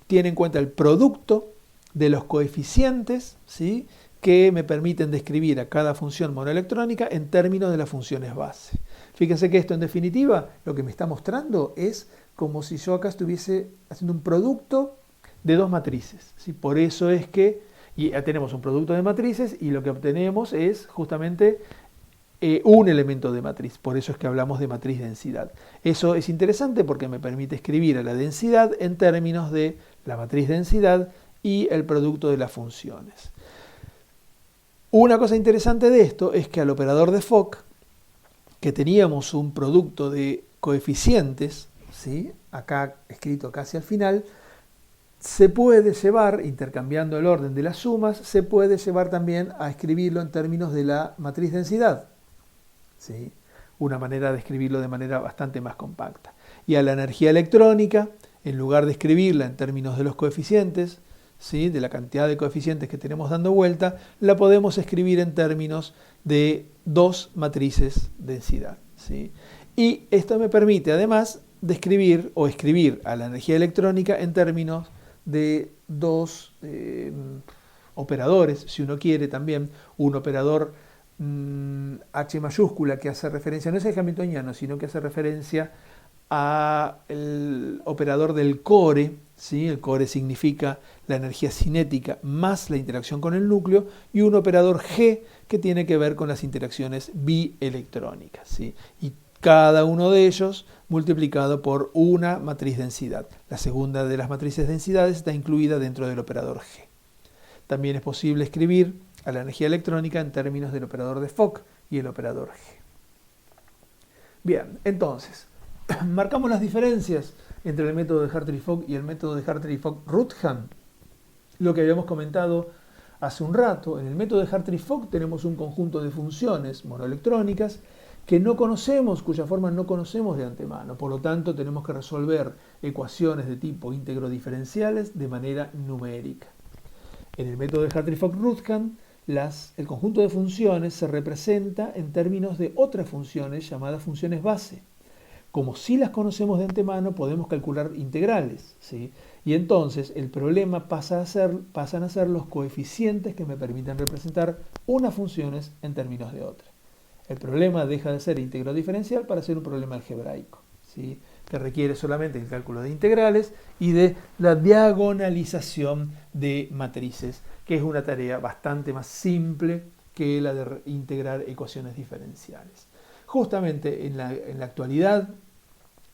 tiene en cuenta el producto de los coeficientes, ¿sí?, que me permiten describir a cada función monoelectrónica en términos de las funciones base. Fíjense que esto, en definitiva, lo que me está mostrando es como si yo acá estuviese haciendo un producto de dos matrices, ¿sí? Por eso es que ya tenemos un producto de matrices y lo que obtenemos es justamente un elemento de matriz. Por eso es que hablamos de matriz densidad. Eso es interesante porque me permite escribir a la densidad en términos de la matriz densidad y el producto de las funciones. Una cosa interesante de esto es que al operador de Fock, que teníamos un producto de coeficientes, ¿sí?, acá escrito casi al final, se puede llevar, intercambiando el orden de las sumas, se puede llevar también a escribirlo en términos de la matriz densidad. ¿Sí? Una manera de escribirlo de manera bastante más compacta. Y a la energía electrónica, en lugar de escribirla en términos de los coeficientes, ¿sí?, de la cantidad de coeficientes que tenemos dando vuelta, la podemos escribir en términos de dos matrices densidad. ¿Sí? Y esto me permite además describir o escribir a la energía electrónica en términos de dos operadores, si uno quiere también, un operador H mayúscula que hace referencia, no es el hamiltoniano, sino que hace referencia al operador del core, ¿sí? El core significa la energía cinética más la interacción con el núcleo, y un operador G que tiene que ver con las interacciones bielectrónicas, ¿sí? Y cada uno de ellos multiplicado por una matriz densidad. La segunda de las matrices densidades está incluida dentro del operador G. También es posible escribir a la energía electrónica en términos del operador de Fock y el operador G. Bien, entonces, marcamos las diferencias entre el método de Hartree-Fock y el método de Hartree-Fock-Ruthven. Lo que habíamos comentado hace un rato, en el método de Hartree-Fock tenemos un conjunto de funciones monoelectrónicas que no conocemos, cuya forma no conocemos de antemano. Por lo tanto, tenemos que resolver ecuaciones de tipo íntegro diferenciales de manera numérica. En el método de Hartree-Fock-Ruthven, el conjunto de funciones se representa en términos de otras funciones llamadas funciones base. Como si las conocemos de antemano, podemos calcular integrales, ¿sí? Y entonces el problema pasan a ser los coeficientes que me permiten representar unas funciones en términos de otras. El problema deja de ser íntegro diferencial para ser un problema algebraico, ¿sí?, que requiere solamente el cálculo de integrales y de la diagonalización de matrices, que es una tarea bastante más simple que la de integrar ecuaciones diferenciales. Justamente en la actualidad,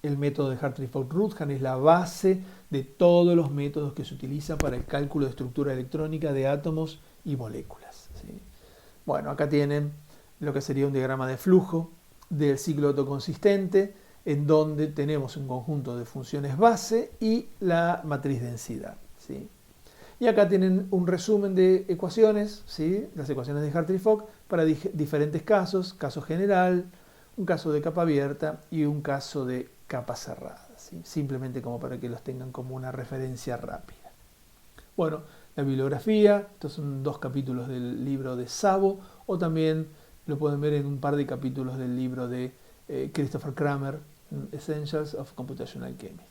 el método de Hartree-Fock-Ruthven es la base de todos los métodos que se utilizan para el cálculo de estructura electrónica de átomos y moléculas, ¿sí? Bueno, acá tienen lo que sería un diagrama de flujo del ciclo autoconsistente, en donde tenemos un conjunto de funciones base y la matriz densidad, ¿sí? Y acá tienen un resumen de ecuaciones, ¿sí?, las ecuaciones de Hartree-Fock para diferentes casos, caso general, un caso de capa abierta y un caso de capa cerrada, ¿sí?, simplemente como para que los tengan como una referencia rápida. Bueno, la bibliografía, estos son 2 capítulos del libro de Szabo, o también lo pueden ver en un par de capítulos del libro de Christopher Kramer, Essentials of Computational Chemistry.